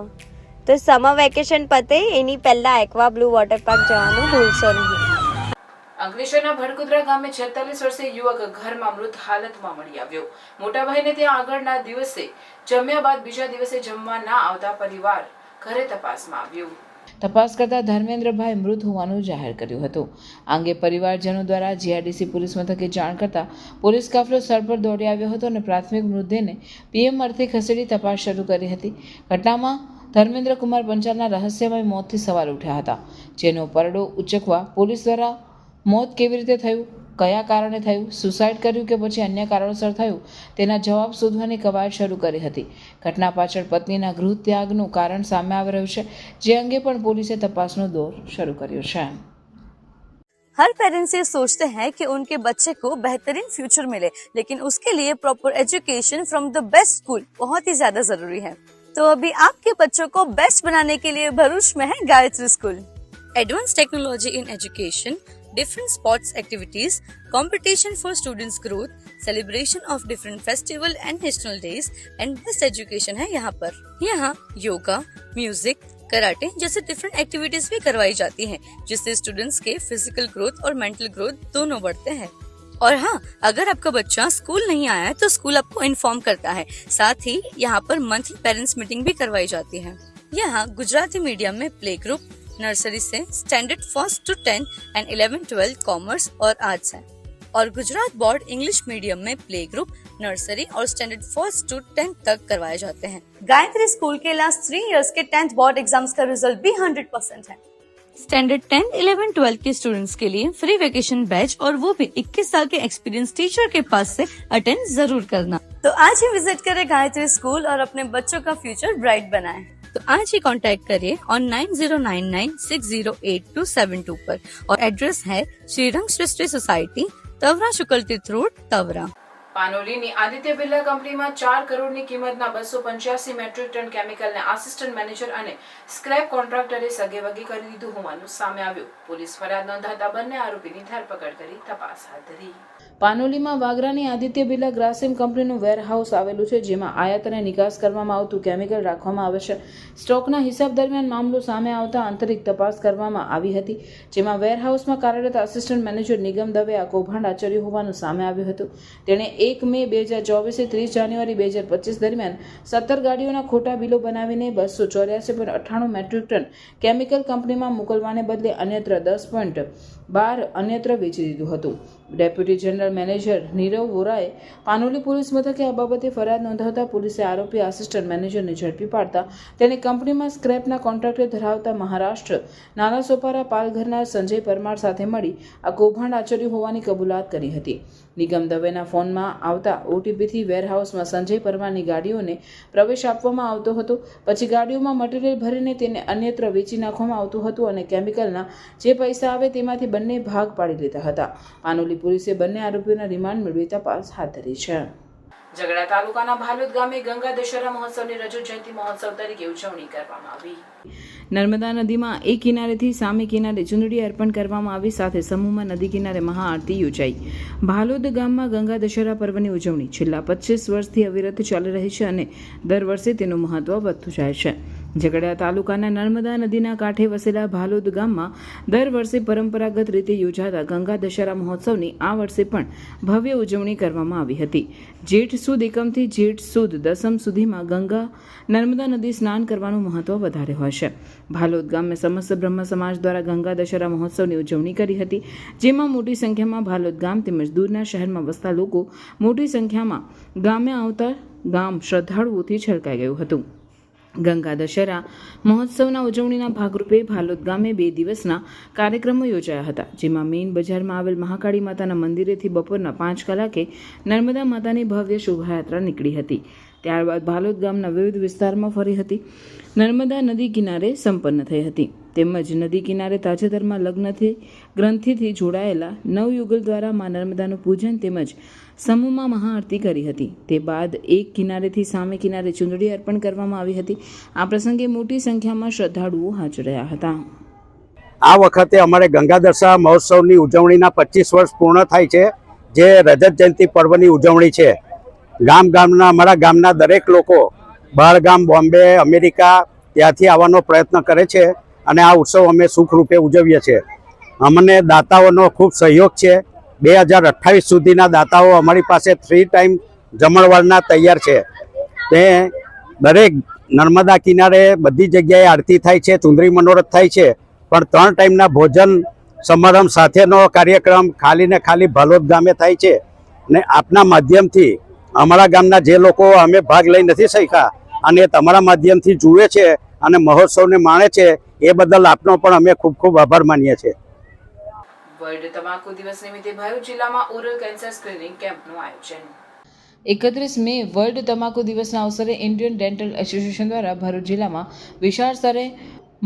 તો સમર વેકેશન પતે એની પહેલા એક્વા બ્લુ વોટર પાર્ક જવાનું ભૂલશો નહીં। અંકલેશ્વરના ભડકુદરા ગામે 46 વર્ષીય યુવક ઘરમાં મૃત હાલતમાં મળી આવ્યો। મોટા ભાઈને ત્યાં આગળના દિવસે જમ્યા બાદ બીજા દિવસે જમવા ના આવતા પરિવાર ઘરે તપાસમાં આવ્યું। તપાસ કરતા ધર્મેન્દ્રભાઈ મૃત હોવાનું જાહેર કર્યું હતું। આ અંગે પરિવારજનો દ્વારા જીઆરડીસી પોલીસ મથકે જાણ કરતા પોલીસ કાફલો સ્થળ પર દોડી આવ્યો હતો અને પ્રાથમિક મૃતદેહને પીએમ અર્થે ખસેડી તપાસ શરૂ કરી હતી। ઘટનામાં ધર્મેન્દ્ર કુમાર પંચાલના રહસ્યમય મોતથી સવાલ ઉઠ્યા હતા, જેનો પરડો ઉચકવા પોલીસ દ્વારા મોત કેવી રીતે થયું, કયા કારણે થયું, સુસાઇડ કર્યું કે પછી અન્ય કારણોસર થયું તેના જવાબ શોધવાની કવાયત શરૂ કરી હતી। ઘટના પાછળ પત્નીના ગૃહ ત્યાગનું કારણ સામે આવી રહ્યું છે, જે અંગે પણ પોલીસે તપાસનો દોર શરૂ કર્યો છે। हर पेरेंट्स ये सोचते हैं कि उनके बच्चे को बेहतरीन फ्यूचर मिले, लेकिन उसके लिए proper education from the best school बहुत ही ज्यादा जरूरी है। तो अभी आपके बच्चों को बेस्ट बनाने के लिए भरूच में है Gayatri school. Advance technology in education, different sports activities, competition for students' growth, celebration of different festival and national days and best education है यहाँ पर। यहाँ योगा, म्यूजिक, कराटे जैसे डिफरेंट एक्टिविटीज भी करवाई जाती हैं, जिससे स्टूडेंट्स के फिजिकल ग्रोथ और मेंटल ग्रोथ दोनों बढ़ते हैं। और हाँ, अगर आपका बच्चा स्कूल नहीं आया है तो स्कूल आपको इन्फॉर्म करता है। साथ ही यहाँ पर मंथली पेरेंट्स मीटिंग भी करवाई जाती है। यहाँ गुजराती मीडियम में प्ले ग्रुप, नर्सरी से standard 1st to 10 and 11-12 commerce और आर्ट्स है, और गुजरात बोर्ड इंग्लिश मीडियम में प्ले ग्रुप, नर्सरी और स्टैंडर्ड 1st to 10th तक करवाए जाते हैं। गायत्री स्कूल के लास्ट 3 इयर्स के 10th बोर्ड एग्जाम्स का रिजल्ट भी 100% है। स्टैंडर्ड 10, 11, 12 के स्टूडेंट्स के लिए फ्री वेकेशन बैच, और वो भी 21 साल के एक्सपीरियंस टीचर के पास से अटेंड जरूर करना। तो आज ही विजिट करें गायत्री स्कूल और अपने बच्चों का फ्यूचर ब्राइट बनाएं। तो आज ही कांटेक्ट करिए ऑन 9099608272 पर, और एड्रेस है श्रीरंग सृष्टि सोसाइटी, तवरा शुक्ल तीर्थ रोड, तवरा। પાનોલીની આદિત્ય બિરલા કંપનીમાં 4 કરોડની કિંમતના 285 મેટ્રિક ટન કેમિકલને આસિસ્ટન્ટ મેનેજર અને સ્ક્રેપ કોન્ટ્રાક્ટરે સગેવગે કરી દીધું હોવાનું સામે આવ્યું। પોલીસ ફરિયાદ નોંધાતા બંને આરોપીની ધરપકડ કરી તપાસ હાથ ધરી। પાનોલીમાં વાગરાની આદિત્ય બિરલા ગ્રાસિમ કંપનીનું વેરહાઉસ આવેલું છે, જેમાં આયાત અને નિકાસ કરવામાં આવતું કેમિકલ રાખવામાં આવે છે। સ્ટોકના હિસાબ દરમિયાન મામલો સામે આવતા આંતરિક તપાસ કરવામાં આવી હતી, જેમાં વેરહાઉસમાં કાર્યરત આસિસ્ટન્ટ મેનેજર નિગમ દવે આ કૌભાંડ આચર્યું હોવાનું સામે આવ્યું હતું। તેણે 1 મે 2024 થી 30 જાન્યુઆરી 2025 દરમિયાન 17 ગાડીઓના ખોટા બિલો બનાવીને 284.98 મેટ્રિક ટન કેમિકલ કંપનીમાં મોકલવાને બદલે અન્યત્ર 10 બહાર અન્યત્ર વેચી દીધું હતું. ડેપ્યુટી જનરલ મેનેજર નીરવ વોરાએ પાનોલી પોલીસ મથકે આ બાબતે ફરિયાદ નોંધાવતા પોલીસે આરોપી આસિસ્ટન્ટ મેનેજરને ઝડપી પાડતા તેને કંપનીમાં સ્ક્રેપના કોન્ટ્રાક્ટર ધરાવતા મહારાષ્ટ્ર નાના સોપારા પાલઘરના સંજય પરમાર સાથે મળી આ કૌભાંડ આચર્યું હોવાની કબૂલાત કરી હતી. નિગમ દવેના ફોનમાં આવતા ઓટીપીથી વેરહાઉસમાં સંજય પરમારની ગાડીઓને પ્રવેશ આપવામાં આવતો હતો. પછી ગાડીઓમાં મટીરિયલ ભરીને તેને અન્યત્ર વેચી નાખવામાં આવતું હતું અને કેમિકલના જે પૈસા આવે તેમાંથી બંને ભાગ પાડી લેતા હતા. પાનોલી પોલીસે બંને આરોપીઓના રિમાન્ડ મેળવી તપાસ હાથ ધરી છે. ઝઘડા તાલુકાના ભાલોદ ગામે ગંગા દશેરા મહોત્સવની રજૂ જયંતિ મહોત્સવ તરીકે ઉજવણી કરવામાં આવી. નર્મદા નદીમાં એક કિનારેથી સામે કિનારે ચુંદડી અર્પણ કરવામાં આવી સાથે સમૂહમાં નદી કિનારે મહાઆરતી યોજાઈ. ભાલોદ ગામમાં ગંગા દશેરા પર્વની ઉજવણી છેલ્લા 25 વર્ષથી અવિરત ચાલી રહી છે અને દર વર્ષે તેનું મહત્વ વધતું જાય છે. ઝઘડા તાલુકાના નર્મદા નદીના કાંઠે વસેલા ભાલોદ ગામમાં દર વર્ષે પરંપરાગત રીતે યોજાતા ગંગા દશેરા મહોત્સવની આ વર્ષે પણ ભવ્ય ઉજવણી કરવામાં આવી હતી. જેઠ સુદ એકમથી જેઠ સુદ દસમ સુધીમાં ગંગા નર્મદા નદી સ્નાન કરવાનું મહત્વ વધારે હોય છે. ભાલોદ ગામે સમસ્ત બ્રહ્મ સમાજ દ્વારા ગંગા દશેરા મહોત્સવની ઉજવણી કરી હતી, જેમાં મોટી સંખ્યામાં ભાલોદ ગામ તેમજ દૂરના શહેરમાં વસતા લોકો મોટી સંખ્યામાં ગામે આવતા ગામ શ્રદ્ધાળુઓથી છલકાઈ ગયું હતું. ગંગા દશેરા મહોત્સવના ઉજવણીના ભાગરૂપે ભાલોદ ગામે 2 દિવસના કાર્યક્રમો યોજાયા હતા, જેમાં મેઇન બજારમાં આવેલ મહાકાળી માતાના મંદિરેથી બપોરના 5 કલાકે નર્મદા માતાની ભવ્ય શોભાયાત્રા નીકળી હતી. ત્યારબાદ ભાલોદ ગામના વિવિધ વિસ્તારમાં ફરી હતી. નર્મદા નદી કિનારે સંપન્ન થઈ હતી. તેમજ નદી કિનારે તાજેતરમાં લગ્નથી ગ્રંથિથી જોડાયેલા નવયુગલ દ્વારા મા નર્મદાનું પૂજન તેમજ સમૂહમાં મહાઆરતી કરી હતી. તે બાદ એક કિનારેથી સામે કિનારે ચુંદડી અર્પણ કરવામાં આવી હતી. આ પ્રસંગે મોટી સંખ્યામાં શ્રદ્ધાળુઓ હાજર રહ્યા હતા. આ વખતે અમારે ગંગા દશેરા મહોત્સવની ઉજવણીના 25 વર્ષ પૂર્ણ થાય છે, જે રજત જયંતિ પર્વની ઉજવણી છે. ગામના અમારા ગામના દરેક લોકો બહાર ગામ, બોમ્બે, અમેરિકા ત્યાંથી આવવાનો પ્રયત્ન કરે છે અને આ ઉત્સવ અમે સુખરૂપે ઉજવીએ છીએ. અમને દાતાઓનો ખૂબ સહયોગ છે. 2028 સુધીના દાતાઓ અમારી પાસે 3 ટાઈમ જમણવારના તૈયાર છે. તે દરેક નર્મદા કિનારે બધી જગ્યાએ આરતી થાય છે, ચુંદડી મનોરથ થાય છે, પણ 3 ટાઈમના ભોજન સમારંભ સાથેનો કાર્યક્રમ ખાલી ને ખાલી ભાલોદ ગામે થાય છે. ને આપના માધ્યમથી અમારા ગામના જે લોકો અમે ભાગ લઈ નથી શક્યા અને તમારા માધ્યમથી જુએ છે અને મહોત્સવને માણે છે, એ બદલ આપનો પણ અમે ખૂબ ખૂબ આભાર માનીએ છીએ. વર્લ્ડ તમાકુ દિવસ નિમિત્તે ભરૂચ જિલ્લામાં ઓરલ કેન્સર સ્ક્રીનિંગ કેમ્પનું આયોજન. 31 મે વર્લ્ડ તમાકુ દિવસના અવસરે ઇન્ડિયન ડેન્ટલ એસોસિએશન દ્વારા ભરૂચ જિલ્લામાં વિશાળ સ્તરે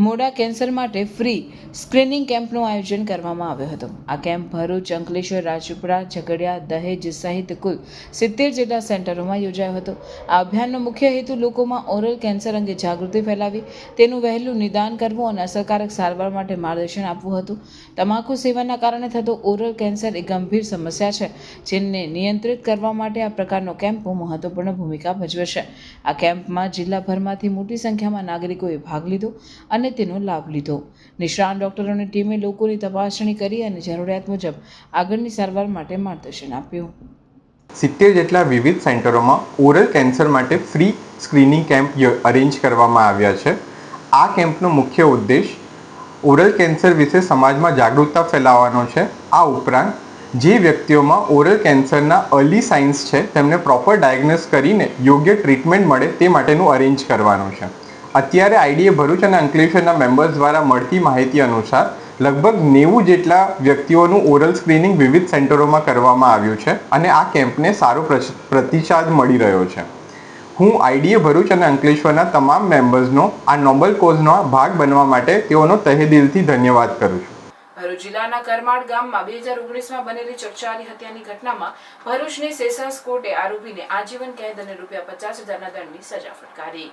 મોઢા કેન્સર માટે ફ્રી સ્ક્રીનિંગ કેમ્પનું આયોજન કરવામાં આવ્યો હતો. આ કેમ્પ ભરૂચ, અંકલેશ્વર, રાજપીપળા, ઝઘડિયા, દહેજ સહિત કુલ 70 જેટલા સેન્ટરોમાં યોજાયો હતો. આ અભિયાનનો મુખ્ય હેતુ લોકોમાં ઓરલ કેન્સર અંગે જાગૃતિ ફેલાવી તેનું વહેલું નિદાન કરવું અને અસરકારક સારવાર માટે માર્ગદર્શન આપવું હતું. તમાકુ સેવનના કારણે થતો ઓરલ કેન્સર એક ગંભીર સમસ્યા છે, જેને નિયંત્રિત કરવા માટે આ પ્રકારનો કેમ્પો મહત્વપૂર્ણ ભૂમિકા ભજવે છે. આ કેમ્પમાં જિલ્લાભરમાંથી મોટી સંખ્યામાં નાગરિકોએ ભાગ લીધો અને તેનો લાભ લીધો. નિષ્ણાત ડોક્ટરોની ટીમે લોકોની તપાસણી કરી અને જરૂરિયાત મુજબ આગળની સારવાર માટે માર્ગદર્શન આપ્યું. 70 જેટલા વિવિધ સેન્ટરોમાં ઓરલ કેન્સર માટે ફ્રી સ્ક્રીનિંગ કેમ્પ અરેન્જ કરવામાં આવ્યા છે. આ કેમ્પનો મુખ્ય ઉદ્દેશ ઓરલ કેન્સર વિશે સમાજમાં જાગૃતતા ફેલાવવાનો છે. આ ઉપરાંત જે વ્યક્તિઓમાં ઓરલ કેન્સરના અર્લી સાઇન્સ છે તેમને પ્રોપર ડાયગ્નોસ કરીને યોગ્ય ટ્રીટમેન્ટ મળે તે માટેનું અરેન્જ કરવાનું છે. અત્યારે આઈડીએ ભરૂચ અને અંકલેશ્વરના મેમ્બર્સ દ્વારા મળતી માહિતી અનુસાર લગભગ 90 જેટલા વ્યક્તિઓનું ઓરલ સ્ક્રીનિંગ વિવિધ સેન્ટરોમાં કરવામાં આવ્યું છે અને આ કેમ્પને સારો પ્રતિસાદ મળી રહ્યો છે. હું આઈડીએ ભરૂચ અને અંકલેશ્વરના તમામ મેમ્બર્સનો આ નોબલ કોઝનો ભાગ બનવા માટે તેઓનો તહેદિલથી ધન્યવાદ કરું છું. ભરૂચ જિલ્લાના કરમાળ ગામમાં 2019માં બનેલી ચકચારી હત્યાની ઘટનામાં ભરૂચની સેશન્સ કોર્ટે આરોપીને આજીવન કેદ અને ₹50,000ના દંડની સજા ફટકારી.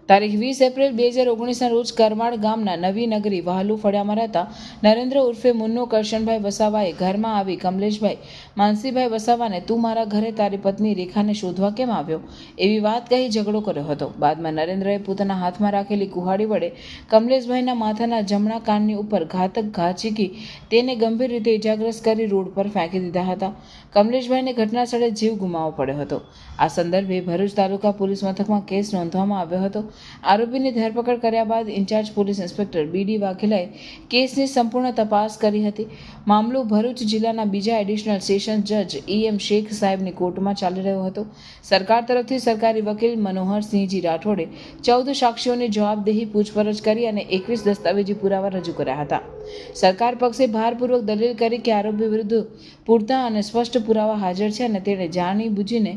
તારીખ 20 એપ્રિલ 2019ના રોજ કરમાળ ગામના નવી નગરી વહાલુ ફળિયામાં રહેતા નરેન્દ્ર ઉર્ફે મુન્નો કરશનભાઈ વસાવાએ ઘરમાં આવી કમલેશભાઈ માનસીભાઈ વસાવાને તું મારા ઘરે તારી પત્ની રેખાને શોધવા કેમ આવ્યો એવી વાત કહી ઝઘડો કર્યો હતો. બાદમાં નરેન્દ્રએ પોતાના હાથમાં રાખેલી કુહાડી વડે કમલેશભાઈના માથાના જમણા કાનની ઉપર ઘાતક ઘા ઝીકી તેને ગંભીર રીતે ઇજાગ્રસ્ત કરી રોડ પર ફેંકી દીધા હતા. કમલેશભાઈને ઘટના સ્થળે જીવ ગુમાવવો પડ્યો હતો. આ સંદર્ભે ભરૂચ તાલુકા પોલીસ મથકમાં કેસ નોંધવામાં આવ્યો હતો. આરોપીની ધરપકડ કર્યા બાદ ઇન્ચાર્જ પોલીસ ઇન્સ્પેક્ટર BD વાઘેલાએ કેસની સંપૂર્ણ તપાસ કરી હતી. મામલો ભરૂચ જિલ્લાના બીજા એડિશનલ સેશન જજ EM શેખ સાહેબની કોર્ટમાં ચાલી રહ્યો હતો. સરકાર તરફથી સરકારી વકીલ મનોહરસિંહજી રાઠોડે 14 સાક્ષીઓની જવાબદેહી પૂછપરછ કરી અને 21 દસ્તાવેજી પુરાવા રજૂ કર્યા હતા. સરકાર પક્ષે ભારપૂર્વક દલીલ કરી કે આરોપી વિરુદ્ધ પૂરતા અને સ્પષ્ટ પુરાવા હાજર છે અને તેણે જાણી બુજીને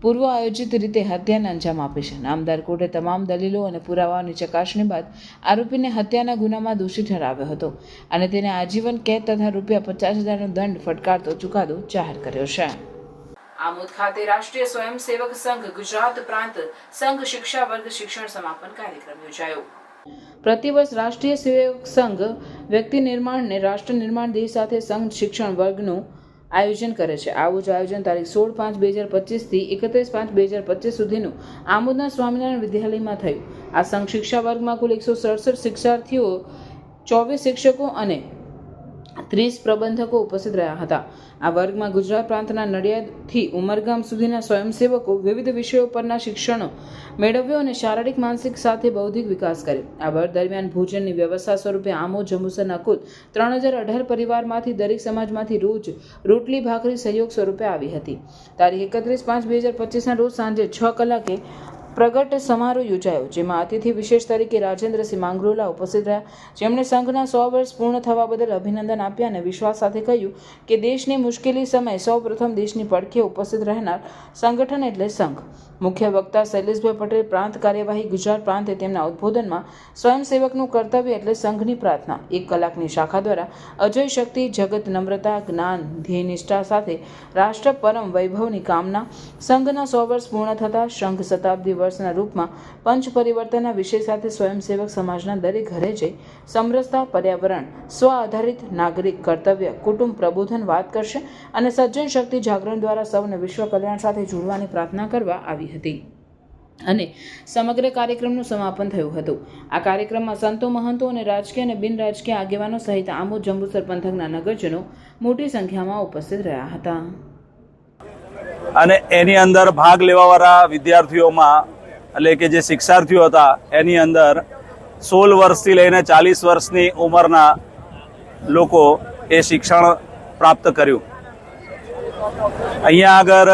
પૂર્વ આયોજિત રીતે હત્યાને અંજામ આપી છે. નામદાર કોર્ટે તમામ દલીલો અને પુરાવાઓની ચકાસણી બાદ આરોપીને હત્યાના ગુનામાં દોષી ઠરાવ્યો હતો અને તેને આજીવન કેદ તથા ₹50,000નો દંડ ફટકારતો ચુકાદો જાહેર કર્યો છે. આમોદ ખાતે રાષ્ટ્રીય સ્વયંસેવક સંઘ ગુજરાત પ્રાંત સંઘ શિક્ષા વર્ગ શિક્ષણ સમાપન કાર્યક્રમ યોજાયો. પ્રતિવર્ષ રાષ્ટ્રીય સેવક સંઘ વ્યક્તિ નિર્માણને રાષ્ટ્ર નિર્માણ ધ્યેય સાથે સંઘ શિક્ષણ વર્ગનું આયોજન કરે છે. આવું જ આયોજન તારીખ 16/5/2025 થી 31/5/2025 સુધીનું આમોદના સ્વામિનારાયણ વિદ્યાલયમાં થયું. આ સંઘ શિક્ષા વર્ગમાં કુલ 167 શિક્ષાર્થીઓ, 24 શિક્ષકો અને 30 પ્રબંધકો ઉપસ્થિત રહ્યા હતા. આ વર્ગમાં ગુજરાત પ્રાંતના નડિયાદથી ઉમરગામ સુધીના સ્વયંસેવકો વિવિધ વિષયો પરના શિક્ષણો મેળવ્યો અને શારીરિક, માનસિક સાથે બૌદ્ધિક વિકાસ કર્યો. આ વર્ગ દરમિયાન ભોજનની વ્યવસ્થા સ્વરૂપે આમોદ જંબુસરના કુલ 3018 પરિવારમાંથી દરેક સમાજમાંથી રોજ રોટલી ભાખરી સહયોગ સ્વરૂપે આવી હતી. તારીખ 31/5/2025ના રોજ સાંજે 6 કલાકે પ્રગટ સમારોહ યોજાયો, જેમાં અતિથિ વિશેષ તરીકે રાજેન્દ્રસિંહ માંગરોલા ઉપસ્થિત રહ્યા, જેમણે સંઘના 100 વર્ષ પૂર્ણ થવા બદલ અભિનંદન આપ્યા અને વિશ્વાસ સાથે કહ્યું કે દેશની મુશ્કેલી સમયે સૌપ્રથમ દેશની પડખે ઉપસ્થિત રહેનાર સંગઠન એટલે સંઘ. મુખ્ય વક્તા શૈલેષભાઈ પટેલ, પ્રાંત કાર્યવાહી ગુજરાત પ્રાંતે તેમના ઉદ્બોધનમાં સ્વયંસેવકનું કર્તવ્ય એટલે સંઘની પ્રાર્થના, 1 કલાકની શાખા દ્વારા અજય શક્તિ, જગત નમ્રતા, જ્ઞાન, ધ્યેય નિષ્ઠા સાથે રાષ્ટ્ર પરમ વૈભવની કામના, સંઘના 100 વર્ષ પૂર્ણ થતા સંઘ શતાબ્દી વર્ષના રૂપમાં પંચ પરિવર્તનના વિષય સાથે સ્વયંસેવક સમાજના દરેક ઘરે જઈ સમરસતા, પર્યાવરણ, સ્વ આધારિત નાગરિક કર્તવ્ય, કુટુંબ પ્રબોધન વાત કરશે અને સજ્જન શક્તિ જાગરણ દ્વારા સૌને વિશ્વ કલ્યાણ સાથે જોડવાની પ્રાર્થના કરવા આવી હતી અને સમગ્ર કાર્યક્રમનું સમાપન થયું હતું. આ કાર્યક્રમમાં સંતો, મહંતો અને રાજકીય અને બિન રાજકીય આગેવાનો સહિત આમોદ જંબુસર પંથકના નગરજનો મોટી સંખ્યામાં ઉપસ્થિત રહ્યા હતા. અને એની અંદર ભાગ લેવાવાળા વિદ્યાર્થીઓમાં એટલે કે જે શિક્ષાર્થીઓ હતા એની અંદર 16 વર્ષથી લઈને 40 વર્ષની ઉંમરના લોકો એ શિક્ષણ પ્રાપ્ત કર્યું. અહીંયા આગળ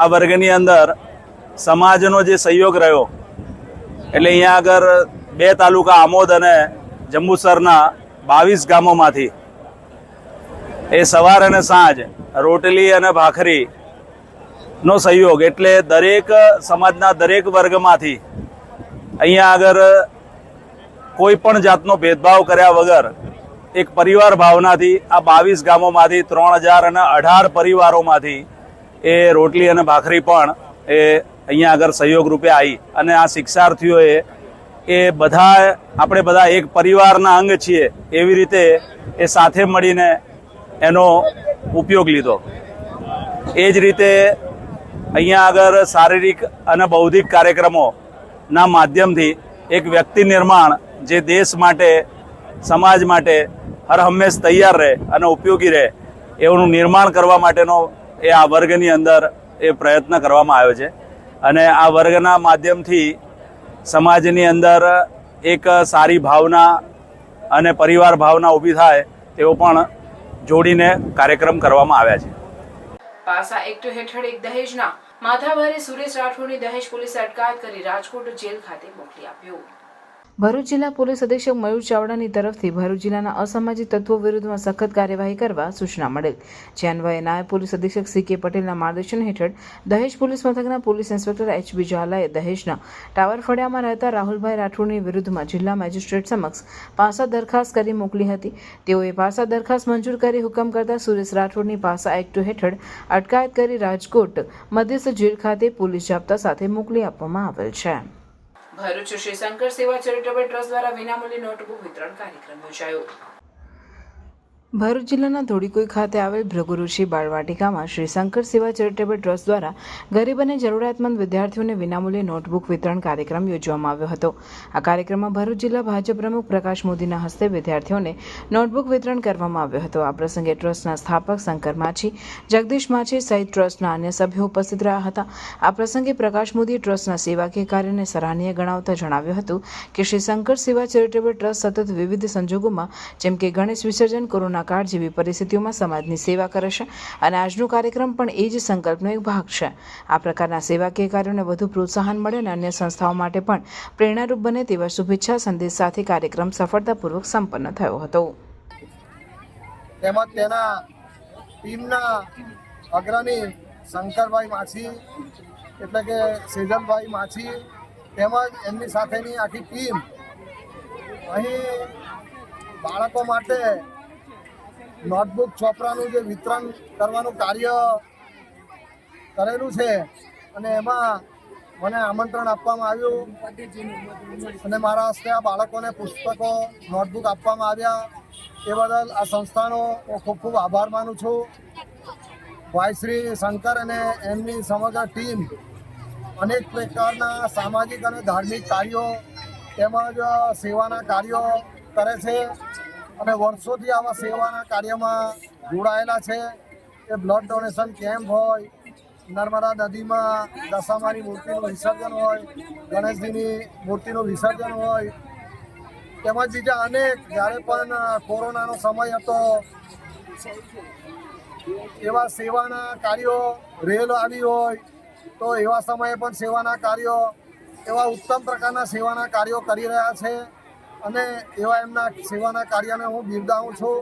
આ વર્ગની અંદર સમાજનો જે સહયોગ રહ્યો એટલે અહીંયા આગળ 2 તાલુકા આમોદ અને જંબુસરના 22 ગામોમાંથી એ સવાર અને સાંજ રોટલી અને ભાખરી નો સહયોગ એટલે દરેક સમાજના દરેક વર્ગમાંથી અહીંયા આગળ કોઈ પણ જાતનો ભેદભાવ કર્યા વગર એક પરિવાર ભાવનાથી આ 22 ગામોમાંથી 3018 પરિવારોમાંથી એ રોટલી અને ભાખરી પણ એ અહીંયા આગળ સહયોગ રૂપે આવી અને આ શિક્ષાર્થીઓએ એ બધા આપણે બધા એક પરિવારના અંગ છીએ એવી રીતે એ સાથે મળીને એનો ઉપયોગ લીધો. એ જ રીતે અહીંયા આગળ શારીરિક અને બૌદ્ધિક કાર્યક્રમોના માધ્યમથી એક વ્યક્તિ નિર્માણ જે દેશ માટે, સમાજ માટે હર હંમેશ તૈયાર રહે અને ઉપયોગી રહે એવું નિર્માણ કરવા માટેનો એ આ વર્ગની અંદર એ પ્રયત્ન કરવામાં આવ્યો છે. અને આ વર્ગના માધ્યમથી સમાજની અંદર એક સારી ભાવના અને પરિવાર ભાવના ઊભી થાય તેવો પણ જોડીને કાર્યક્રમ કરવામાં આવ્યા છે. પાસા એક્ટ હેઠળ એક દહેજના માથાભારે સુરેશ રાઠોડની દહેજ પોલીસે અટકાયત કરી રાજકોટ જેલ ખાતે મોકલી આપ્યો. ભરૂચ જિલ્લા પોલીસ અધિક્ષક મયુર ચાવડાની તરફથી ભરૂચ જિલ્લાના અસામાજિક તત્વો વિરુદ્ધમાં સખત કાર્યવાહી કરવા સૂચના મળેલ, જે અન્વયે નાયબ પોલીસ અધિક્ષક CK પટેલના માર્ગદર્શન હેઠળ દહેજ પોલીસ મથકના પોલીસ ઇન્સ્પેક્ટર HB ઝાલાએ દહેજના ટાવર ફળિયામાં રહેતા રાહુલભાઈ રાઠોડની વિરુદ્ધમાં જિલ્લા મેજિસ્ટ્રેટ સમક્ષ પાસા દરખાસ્ત કરી મોકલી હતી. તેઓએ પાસા દરખાસ્ત મંજૂર કરી હુકમ કરતા સુરેશ રાઠોડની પાસા એક્ટ હેઠળ અટકાયત કરી રાજકોટ મધ્યસ્થ જેલ ખાતે પોલીસ જાપ્તા સાથે મોકલી આપવામાં આવેલ છે. ભરૂચ શ્રી શંકર સેવા ચેરિટેબલ ટ્રસ્ટ દ્વારા વિનામૂલ્યે નોટબુક વિતરણ કાર્યક્રમ યોજાયો. ભરૂચ જિલ્લાના ધોળીકુઈ ખાતે આવેલ ભૃગુઋષિ બાળવાટિકામાં શ્રી શંકર સેવા ચેરિટેબલ ટ્રસ્ટ દ્વારા ગરીબ અને જરૂરિયાતમંદ વિદ્યાર્થીઓને વિનામૂલ્યે નોટબુક વિતરણ કાર્યક્રમ યોજવામાં આવ્યો હતો. આ કાર્યક્રમમાં ભરૂચ જિલ્લા ભાજપ પ્રમુખ પ્રકાશ મોદીના હસ્તે વિદ્યાર્થીઓને નોટબુક વિતરણ કરવામાં આવ્યો હતો. આ પ્રસંગે ટ્રસ્ટના સ્થાપક શંકર માછી, જગદીશ માછી સહિત ટ્રસ્ટના અન્ય સભ્યો ઉપસ્થિત રહ્યા હતા. આ પ્રસંગે પ્રકાશ મોદીએ ટ્રસ્ટના સેવાકીય કાર્યને સરાહનીય ગણાવતા જણાવ્યું હતું કે શ્રી શંકર સેવા ચેરિટેબલ ટ્રસ્ટ સતત વિવિધ સંજોગોમાં જેમ કે ગણેશ વિસર્જન, કોરોના કાળ જેવી પરિસ્થિતિઓમાં સમાજની સેવા કરે છે અને આજનો કાર્યક્રમ પણ એ જ સંકલ્પનો એક ભાગ છે. આ પ્રકારના સેવાકીય કાર્યોને વધુ પ્રોત્સાહન મળે અને અન્ય સંસ્થાઓ માટે પણ પ્રેરણારૂપ બને તેવા શુભેચ્છા સંદેશ સાથે કાર્યક્રમ સફળતાપૂર્વક સંપન્ન થયો હતો. તેમજ તેના ટીમના અગ્રણી શંકરભાઈ માછી એટલે કે સેજલભાઈ માછી તેમજ એમની સાથેની આખી ટીમ અહીં બાળકો માટે નોટબુક ચોપડાનું જે વિતરણ કરવાનું કાર્ય કરેલું છે અને એમાં મને આમંત્રણ આપવામાં આવ્યું અને મારા હસ્તે આ બાળકોને પુસ્તકો, નોટબુક આપવામાં આવ્યા. એ બદલ આ સંસ્થાનો હું ખૂબ ખૂબ આભાર માનું છું. ભાઈ શ્રી શંકર અને એમની સમગ્ર ટીમ અનેક પ્રકારના સામાજિક અને ધાર્મિક કાર્યો તેમજ સેવાના કાર્યો કરે છે અને વર્ષોથી આવા સેવાના કાર્યમાં જોડાયેલા છે. એ બ્લડ ડોનેશન કેમ્પ હોય, નર્મદા નદીમાં દશામાની મૂર્તિનું વિસર્જન હોય, ગણેશજીની મૂર્તિનું વિસર્જન હોય, તેમજ બીજા અનેક, જ્યારે પણ કોરોનાનો સમય હતો એવા સેવાના કાર્યો, રેલ આવી હોય તો એવા સમયે પણ સેવાના કાર્યો, એવા ઉત્તમ પ્રકારના સેવાના કાર્યો કરી રહ્યા છે અને એવા એમના સેવાના કાર્યને હું બિરદાવું છું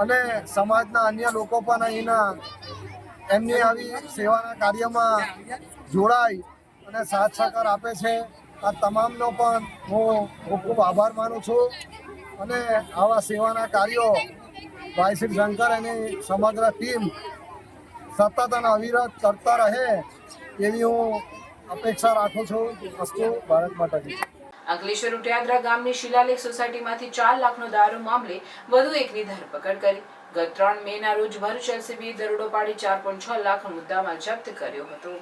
અને સમાજના અન્ય લોકો પણ અહીંના એમની આવી સેવાના કાર્યમાં જોડાઈ અને સાથ સહકાર આપે છે. આ તમામનો પણ હું ખૂબ ખૂબ આભાર માનું છું અને આવા સેવાના કાર્યો ભાઈ શ્રી શંકર અને સમગ્ર ટીમ સતત અને અવિરત કરતા રહે એવી હું અપેક્ષા રાખું છું. અસ્તુ ભારત માતા કી. અંકલેશ્વર ઉટિયાદરા ગામની શિલાલેખ સોસાયટીમાંથી 4 લાખનો દારૂ મામલે વધુ એકની ધરપકડ કરી. ગત 3 મેના રોજ ભરૂચ એલસીબીએ દરોડો પાડી 4.6 લાખનો મુદ્દામાલ જપ્ત કર્યો હતો.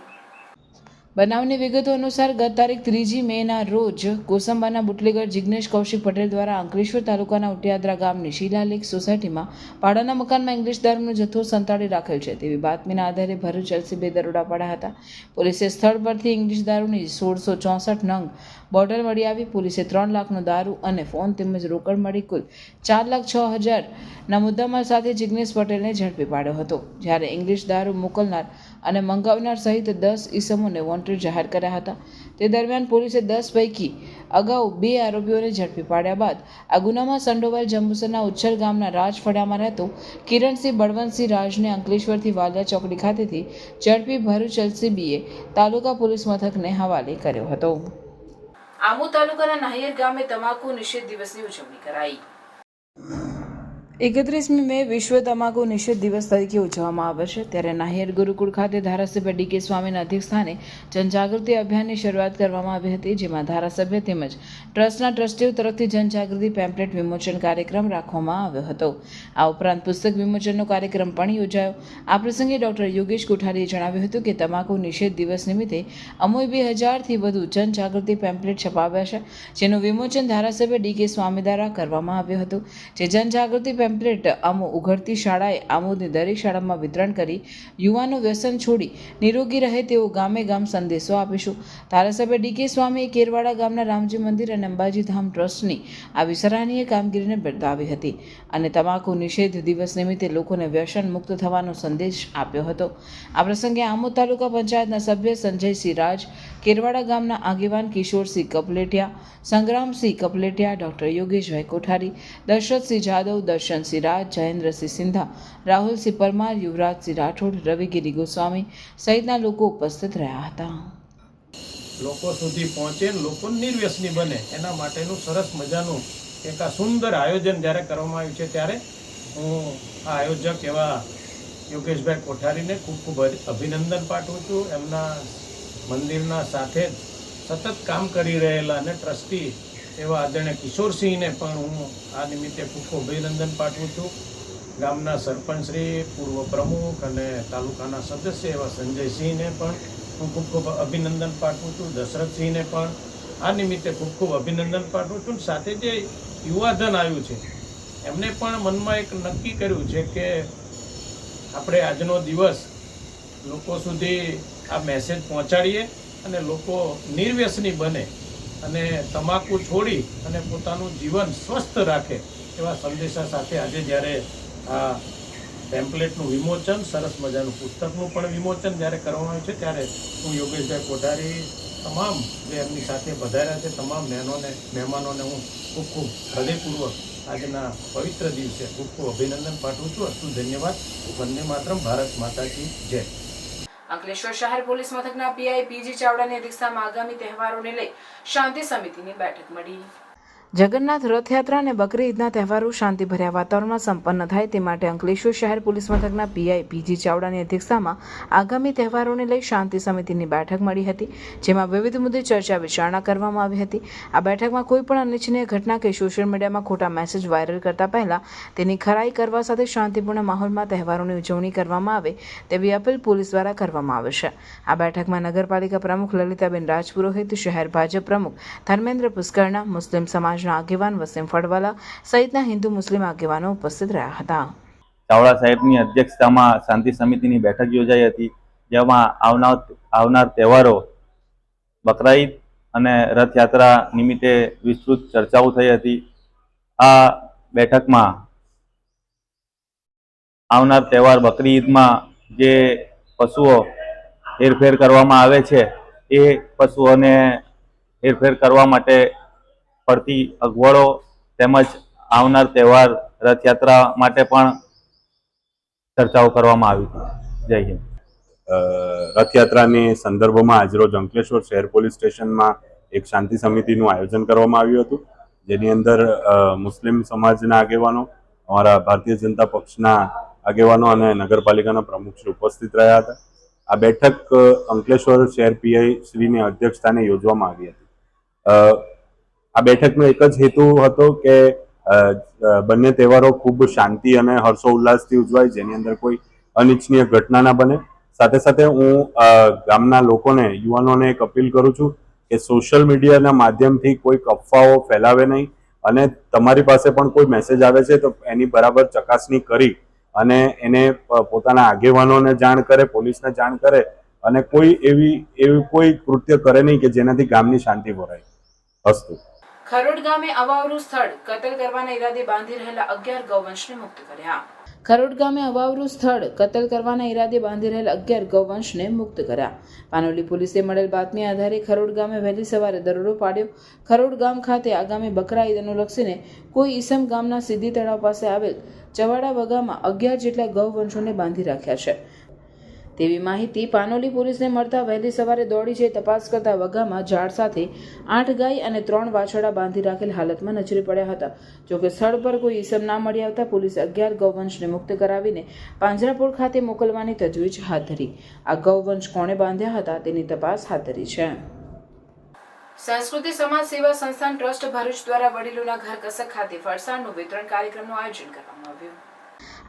બનાવની વિગતો અનુસાર ગત તારીખ 3 મેના રોજ કોસંબાના બુટલેગર જિગ્નેશ કૌશિક પટેલ દ્વારા અંકલેશ્વર તાલુકાના ઉટિયાદરા ગામની શિલાલેખ સોસાયટીમાં ભાડાના મકાનમાં ઇંગ્લિશ દારૂનો જથ્થો સંતાડી રાખેલ છે તેવી બાતમીના આધારે ભરૂચ એલસીબીએ દરોડા પાડ્યા હતા. પોલીસે સ્થળ પરથી ઇંગ્લિશ દારૂની 1664 નંગ બોટલ મળી આવી. પોલીસે 3 લાખનો દારૂ અને ફોન તેમજ રોકડ મળી કુલ 4,06,000ના મુદ્દામાલ સાથે જિગ્નેશ પટેલને ઝડપી પાડ્યો હતો. જ્યારે ઇંગ્લિશ દારૂ મોકલનાર અને મંગાવનાર સહિત 10 ઈસમોને વોન્ટેડ જાહેર કર્યા હતા. તે દરમિયાન પોલીસે 10 પૈકી અગાઉ 2 આરોપીઓને ઝડપી પાડ્યા બાદ આ ગુનામાં સંડોવાયેલ જંબુસરના ઉચ્છલ ગામના રાજફળિયામાં રહેતો કિરણસિંહ બળવંતસિંહ રાજને અંકલેશ્વરથી વાલિયા ચોકડી ખાતેથી ઝડપી ભરૂચ એલસીબીએ તાલુકા પોલીસ મથકને હવાલે કર્યો હતો. આમોદ તાલુકાના નાહિયર ગામે તમાકુ નિષેધ દિવસની ઉજવણી કરાઈ. 31મી મે વિશ્વ તમાકુ નિષેધ દિવસ તરીકે ઉજવવામાં આવે છે. ત્યારે નાહિયર ગુરુકુળ ખાતે ધારાસભ્ય ડીકે સ્વામીના અધ્યક્ષસ્થાને જનજાગૃતિ અભિયાનની શરૂઆત કરવામાં આવી હતી, જેમાં ધારાસભ્ય તેમજ ટ્રસ્ટના ટ્રસ્ટીઓ તરફથી જનજાગૃતિ પેમ્પલેટ વિમોચન કાર્યક્રમ રાખવામાં આવ્યો હતો. આ ઉપરાંત પુસ્તક વિમોચનનો કાર્યક્રમ પણ યોજાયો. આ પ્રસંગે ડોક્ટર યોગેશ કોઠારીએ જણાવ્યું હતું કે તમાકુ નિષેધ દિવસ નિમિત્તે અમોએ 2000થી વધુ જનજાગૃતિ પેમ્પલેટ છપાવ્યા છે, જેનું વિમોચન ધારાસભ્ય ડીકે સ્વામી દ્વારા કરવામાં આવ્યું હતું. જે જનજાગૃતિ પેમ્પલેટ અમો ઉઘડતી શાળાએ આમોદની દરેક શાળામાં વિતરણ કરી યુવાનો વ્યસન છોડી નિરોગી રહે તેવો ગામે ગામ સંદેશો આપીશું. ધારાસભ્ય ડીકે સ્વામીએ કેરવાડા ગામના રામજી મંદિર અને અંબાજી ધામ ટ્રસ્ટની આવી સરાહનીય કામગીરીને બિરદાવી હતી અને તમાકુ નિષેધ દિવસ નિમિત્તે લોકોને વ્યસન મુક્ત થવાનો સંદેશ આપ્યો હતો. આ પ્રસંગે આમોદ તાલુકા પંચાયતના સભ્ય સંજયસિંહ રાજ, કેરવાડા ગામના આગેવાન કિશોરસિંહ કપલેટિયા, સંગ્રામસિંહ કપલેટિયા, ડોક્ટર યોગેશભાઈ કોઠારી, દશરથસિંહ જાદવ, દર્શનસિંહ રાજ, જયેન્દ્રસિંહ સિંધા, રાહુલસિંહ પરમાર, યુવરાજસિંહ રાઠોડ, રવિગીરી ગોસ્વામી સહિતના લોકો ઉપસ્થિત રહ્યા હતા. લોકો સુધી પહોંચે, લોકો નિર્વ્યસની બને એના માટેનું સરસ મજાનું એક આ સુંદર આયોજન જ્યારે કરવામાં આવ્યું છે, ત્યારે હું આ આયોજક એવા યોગેશભાઈ કોઠારીને ખૂબ ખૂબ અભિનંદન પાઠવું છું. એમના મંદિરના સાથે સતત કામ કરી રહેલા અને ટ્રસ્ટી એવા આદરણીય કિશોરસિંહને પણ હું આ નિમિત્તે ખૂબ ખૂબ અભિનંદન પાઠવું છું. ગામના સરપંચશ્રી, પૂર્વ પ્રમુખ અને તાલુકાના સદસ્ય એવા સંજયસિંહને પણ હું ખૂબ ખૂબ અભિનંદન પાઠવું છું. દશરથસિંહને પણ આ નિમિત્તે ખૂબ ખૂબ અભિનંદન પાઠવું છું. સાથે જે યુવાધન આવ્યું છે એમને પણ મનમાં એક નક્કી કર્યું છે કે આપણે આજનો દિવસ લોકો સુધી આ મેસેજ પહોંચાડીએ અને લોકો નિર્વ્યસની બને અને તમાકુ છોડી અને પોતાનું જીવન સ્વસ્થ રાખે એવા સંદેશા સાથે આજે જ્યારે આ ટેમ્પલેટનું વિમોચન, સરસ મજાનું પુસ્તકનું પણ વિમોચન જ્યારે કરવામાં આવ્યું છે ત્યારે હું યોગેશભાઈ કોઠારી, તમામ જે એમની સાથે પધાર્યા છે તમામ મહેમાનોને હું ખૂબ ખૂબ હૃદયપૂર્વક આજના પવિત્ર દિવસે ખૂબ ખૂબ અભિનંદન પાઠવું છું. અસ્તુ ધન્યવાદ. વંદે માતરમ. ભારત માતા કી જય. અંકલેશ્વર શહેર પોલીસ મથકના પીઆઈ પીજી ચાવડાની અધ્યક્ષતામાં આગામી તહેવારોને લઈ શાંતિ સમિતિની બેઠક મળી. જગન્નાથ રથયાત્રા અને બકરી ઈદના તહેવારો શાંતિભર્યા વાતાવરણમાં સંપન્ન થાય તે માટે અંકલેશ્વર શહેર પોલીસ મથકના પીઆઈ પીજી ચાવડાની અધ્યક્ષતામાં આગામી તહેવારોને લઈ શાંતિ સમિતિની બેઠક મળી હતી, જેમાં વિવિધ મુદ્દે ચર્ચા વિચારણા કરવામાં આવી હતી. આ બેઠકમાં કોઈ પણ અનિચ્છનીય ઘટના કે સોશિયલ મીડિયામાં ખોટા મેસેજ વાયરલ કરતા પહેલા તેની ખરાઈ કરવા સાથે શાંતિપૂર્ણ માહોલમાં તહેવારોની ઉજવણી કરવામાં આવે તેવી અપીલ પોલીસ દ્વારા કરવામાં આવે છે. આ બેઠકમાં નગરપાલિકા પ્રમુખ લલિતાબેન રાજપુરોહિત, શહેર ભાજપ પ્રમુખ ધર્મેન્દ્ર પુષ્કરના, મુસ્લિમ સમાજ આગેવાન વસીમ ફળવાલા સહિતના હિન્દુ મુસ્લિમ આગેવાનો ઉપસ્થિત રહ્યા હતા. ચાવડા સાહેબની અધ્યક્ષતામાં શાંતિ સમિતિની બેઠક યોજાઈ હતી, જેમાં આવનાર તહેવારો બકરા ઈદ અને રથયાત્રા નિમિત્તે વિસ્તૃત ચર્ચાઓ થઈ હતી. આ બેઠકમાં આવનાર તહેવાર બકરી ઈદમાં જે પશુઓ હેરફેર કરવામાં આવે છે એ પશુઓને હેરફેર કરવા માટે પડતી અગવડો તેમજ આવનાર તહેવાર રથયાત્રા માટે પણ ચર્ચાઓ કરવામાં આવી હતી. જય હિન્દ. રથયાત્રાની સંદર્ભમાં આજરોજ અંકલેશ્વર શહેર પોલીસ સ્ટેશનમાં એક શાંતિ સમિતિનું આયોજન કરવામાં આવ્યું હતું, જેની અંદર મુસ્લિમ સમાજના આગેવાનો, અમારા ભારતીય જનતા પક્ષના આગેવાનો અને નગરપાલિકાના પ્રમુખ ઉપસ્થિત રહ્યા હતા. આ બેઠક અંકલેશ્વર શહેર પીઆઈ શ્રીની અધ્યક્ષસ્થાને યોજવામાં આવી હતી. આ બેઠકનો એક જ હેતુ હતો કે બંને તહેવારો ખૂબ શાંતિ અને હર્ષોલ્લાસથી ઉજવાય, જેની અંદર કોઈ અનિચ્છનીય ઘટના ના બને. સાથે સાથે હું ગામના લોકોને, યુવાનોને એક અપીલ કરું છું કે સોશિયલ મીડિયાના માધ્યમથી કોઈક અફવાઓ ફેલાવે નહીં અને તમારી પાસે પણ કોઈ મેસેજ આવે છે તો એની બરાબર ચકાસણી કરી અને એને પોતાના આગેવાનોને જાણ કરે, પોલીસને જાણ કરે અને કોઈ એવી કોઈ કૃત્ય કરે નહીં કે જેનાથી ગામની શાંતિ ભરાય. અસ્તુ. ખરોડ ગામે અવાવરું સ્થળ કતલ કરવાના ઈરાદે બાંધી રહેલા 11 ગૌવંશને મુક્ત કર્યા. ખરોડ ગામે અવાવરું સ્થળ કતલ કરવાના ઈરાદે બાંધી રહેલા 11 ગૌવંશને મુક્ત કર્યા. પાનોલી પોલીસે મળેલ બાતમી આધારે ખરોડ ગામે વહેલી સવારે દરોડો પાડ્યો. ખરોડ ગામ ખાતે આગામી બકરા ઈદ અનુલક્ષીને કોઈ ઈસમ ગામના સીધી તળાવ પાસે આવેલ ચવાડા વગામાં 11 જેટલા ગૌવંશોને બાંધી રાખ્યા છે તેવી માહિતી પાનોલી પોલીસને મળતા વહેલી સવારે દોડી જઈ તપાસ કરતા વગામાં ઝાડ સાથે 8 ગાય અને 3 વાછરડા બાંધી રાખેલ હાલતમાં નજરે પડ્યા હતા. જોકે સ્થળ પર કોઈ ઈસમ ના મળી આવતા પોલીસે 11 ગૌવંશને મુક્ત કરાવીને પાંજરાપોળ ખાતે મોકલવાની તજવીજ હાથ ધરી. આ ગૌવંશ કોણે બાંધ્યા હતા તેની તપાસ હાથ ધરી છે. સંસ્કૃતિ સમાજ સેવા સંસ્થાન ટ્રસ્ટ ભરૂચ દ્વારા વડીલોના ઘર કસક ખાતે ફરસાણનું વિતરણ કાર્યક્રમનું આયોજન કરવામાં આવ્યું.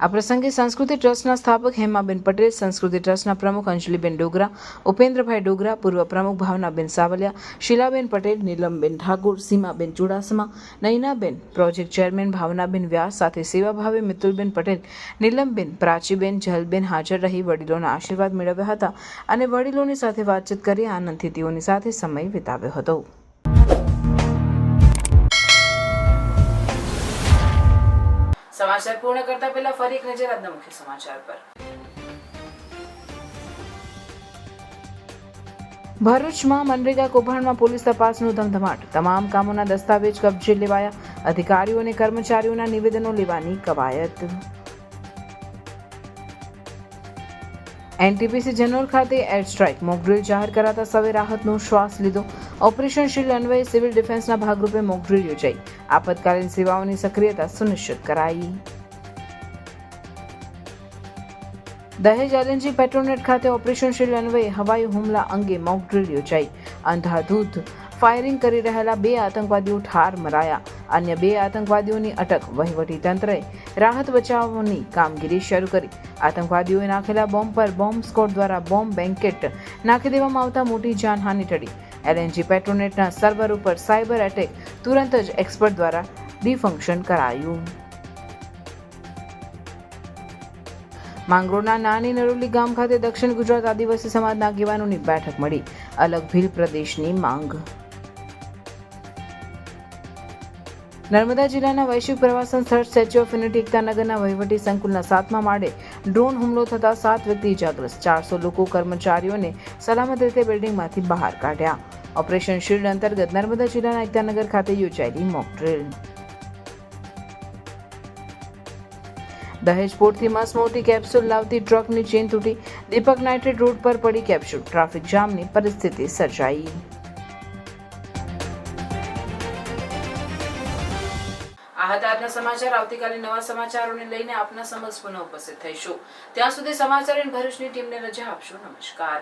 આ પ્રસંગે સંસ્કૃતિ ટ્રસ્ટના સ્થાપક હેમાબેન પટેલ, સંસ્કૃતિ ટ્રસ્ટના પ્રમુખ અંજલિબેન ડોગરા, ઉપેન્દ્રભાઈ ડોગરા, પૂર્વ પ્રમુખ ભાવનાબેન સાવલિયા, શીલાબેન પટેલ, નીલમબેન ઠાકુર, સીમાબેન ચુડાસમા, નૈનાબેન, પ્રોજેક્ટ ચેરમેન ભાવનાબેન વ્યાસ સાથે સેવાભાવી મિતુલબેન પટેલ, નીલમબેન, પ્રાચીબેન, જહલબેન હાજર રહી વડીલોના આશીર્વાદ મેળવ્યા હતા અને વડીલોની સાથે વાતચીત કરી આનંદથી તેઓની સાથે સમય વિતાવ્યો હતો. સમાચાર પૂર્ણ કરતા પહેલા ફરી એક નજર આજના મુખ્ય સમાચાર પર. ભરૂચમાં મનરેગા કૌભાંડમાં પોલીસ તપાસનું ધમધમાટ. તમામ કામોના દસ્તાવેજ કબજે લેવાયા. અધિકારીઓ અને કર્મચારીઓના નિવેદનો લેવાની કવાયત. એનટીપીસી જનોર ખાતે એર સ્ટ્રાઇક મોકડ્રીલ જાહેર કરાતા સૌએ રાહતનો શ્વાસ લીધો. ઓપરેશન શીલ્ડ અન્વયે સિવિલ ડિફેન્સના ભાગરૂપે મોકડ્રીલ યોજાઈ. આપતકાલીન સેવાઓની સક્રિયતા સુનિશ્ચિત કરાઈ. દહેજ એલએનજી પેટ્રોનેટ ખાતે ઓપરેશન શીલ્ડ અન્વયે હવાઈ હુમલા અંગે મોકડ્રીલ યોજાઈ. અંધાધૂંધ ફાયરિંગ કરી રહેલા 2 આતંકવાદીઓ ઠાર મરાયા. અન્ય 2 આતંકવાદીઓની અટક. વહીવટીતંત્રએ રાહત બચાવની કામગીરી શરૂ કરી. આતંકવાદીઓએ નાખેલા બોમ્બ પર બોમ્બ સ્ક્વોડ દ્વારા બોમ્બ બેન્કેટ નાખી દેવામાં આવતા મોટી જાનહાનિ ટળી. LNG પેટ્રોનેટના સર્વર ઉપર સાયબર એટેક. તુરંત જ એક્સપર્ટ દ્વારા ડિફંક્શન કરાયું. માંગરોળના નાની નરોલી ગામ ખાતે દક્ષિણ ગુજરાત આદિવાસી સમાજના આગેવાનોની બેઠક મળી. અલગ ભીલ પ્રદેશની માંગ. નર્મદા જિલ્લાના વૈશ્વિક પ્રવાસન સ્થળ સ્ટેચ્યુ ઓફ યુનિટી એકતાનગરના વહીવટી સંકુલના 7મા માળે ડ્રોન હુમલો થતા 7 વ્યક્તિ ઇજાગ્રસ્ત. 400 લોકો કર્મચારીઓને સલામત રીતે બિલ્ડિંગમાંથી બહાર કાઢ્યા. ઓપરેશન શિલ્ડ અંતર્ગત નર્મદા જિલ્લાના એકતાનગર ખાતે યોજાયેલી મોક ડ્રીલ. દહેજ પોર્ટથી મસમોટી કેપ્સ્યુલ લાવતી ટ્રકની ચેન તૂટી. દીપક નાઇટ્રેટ રોડ પર પડી કેપ્સ્યુલ. ટ્રાફિક જામની પરિસ્થિતિ સર્જાઈ. આ હતા આજના સમાચાર. આવતીકાલે નવા સમાચારોને લઈને આપના સમક્ષ પુનઃ ઉપસ્થિત થઈશું. ત્યાં સુધી સમાચાર ભરૂચની ટીમને રજા આપશો. નમસ્કાર.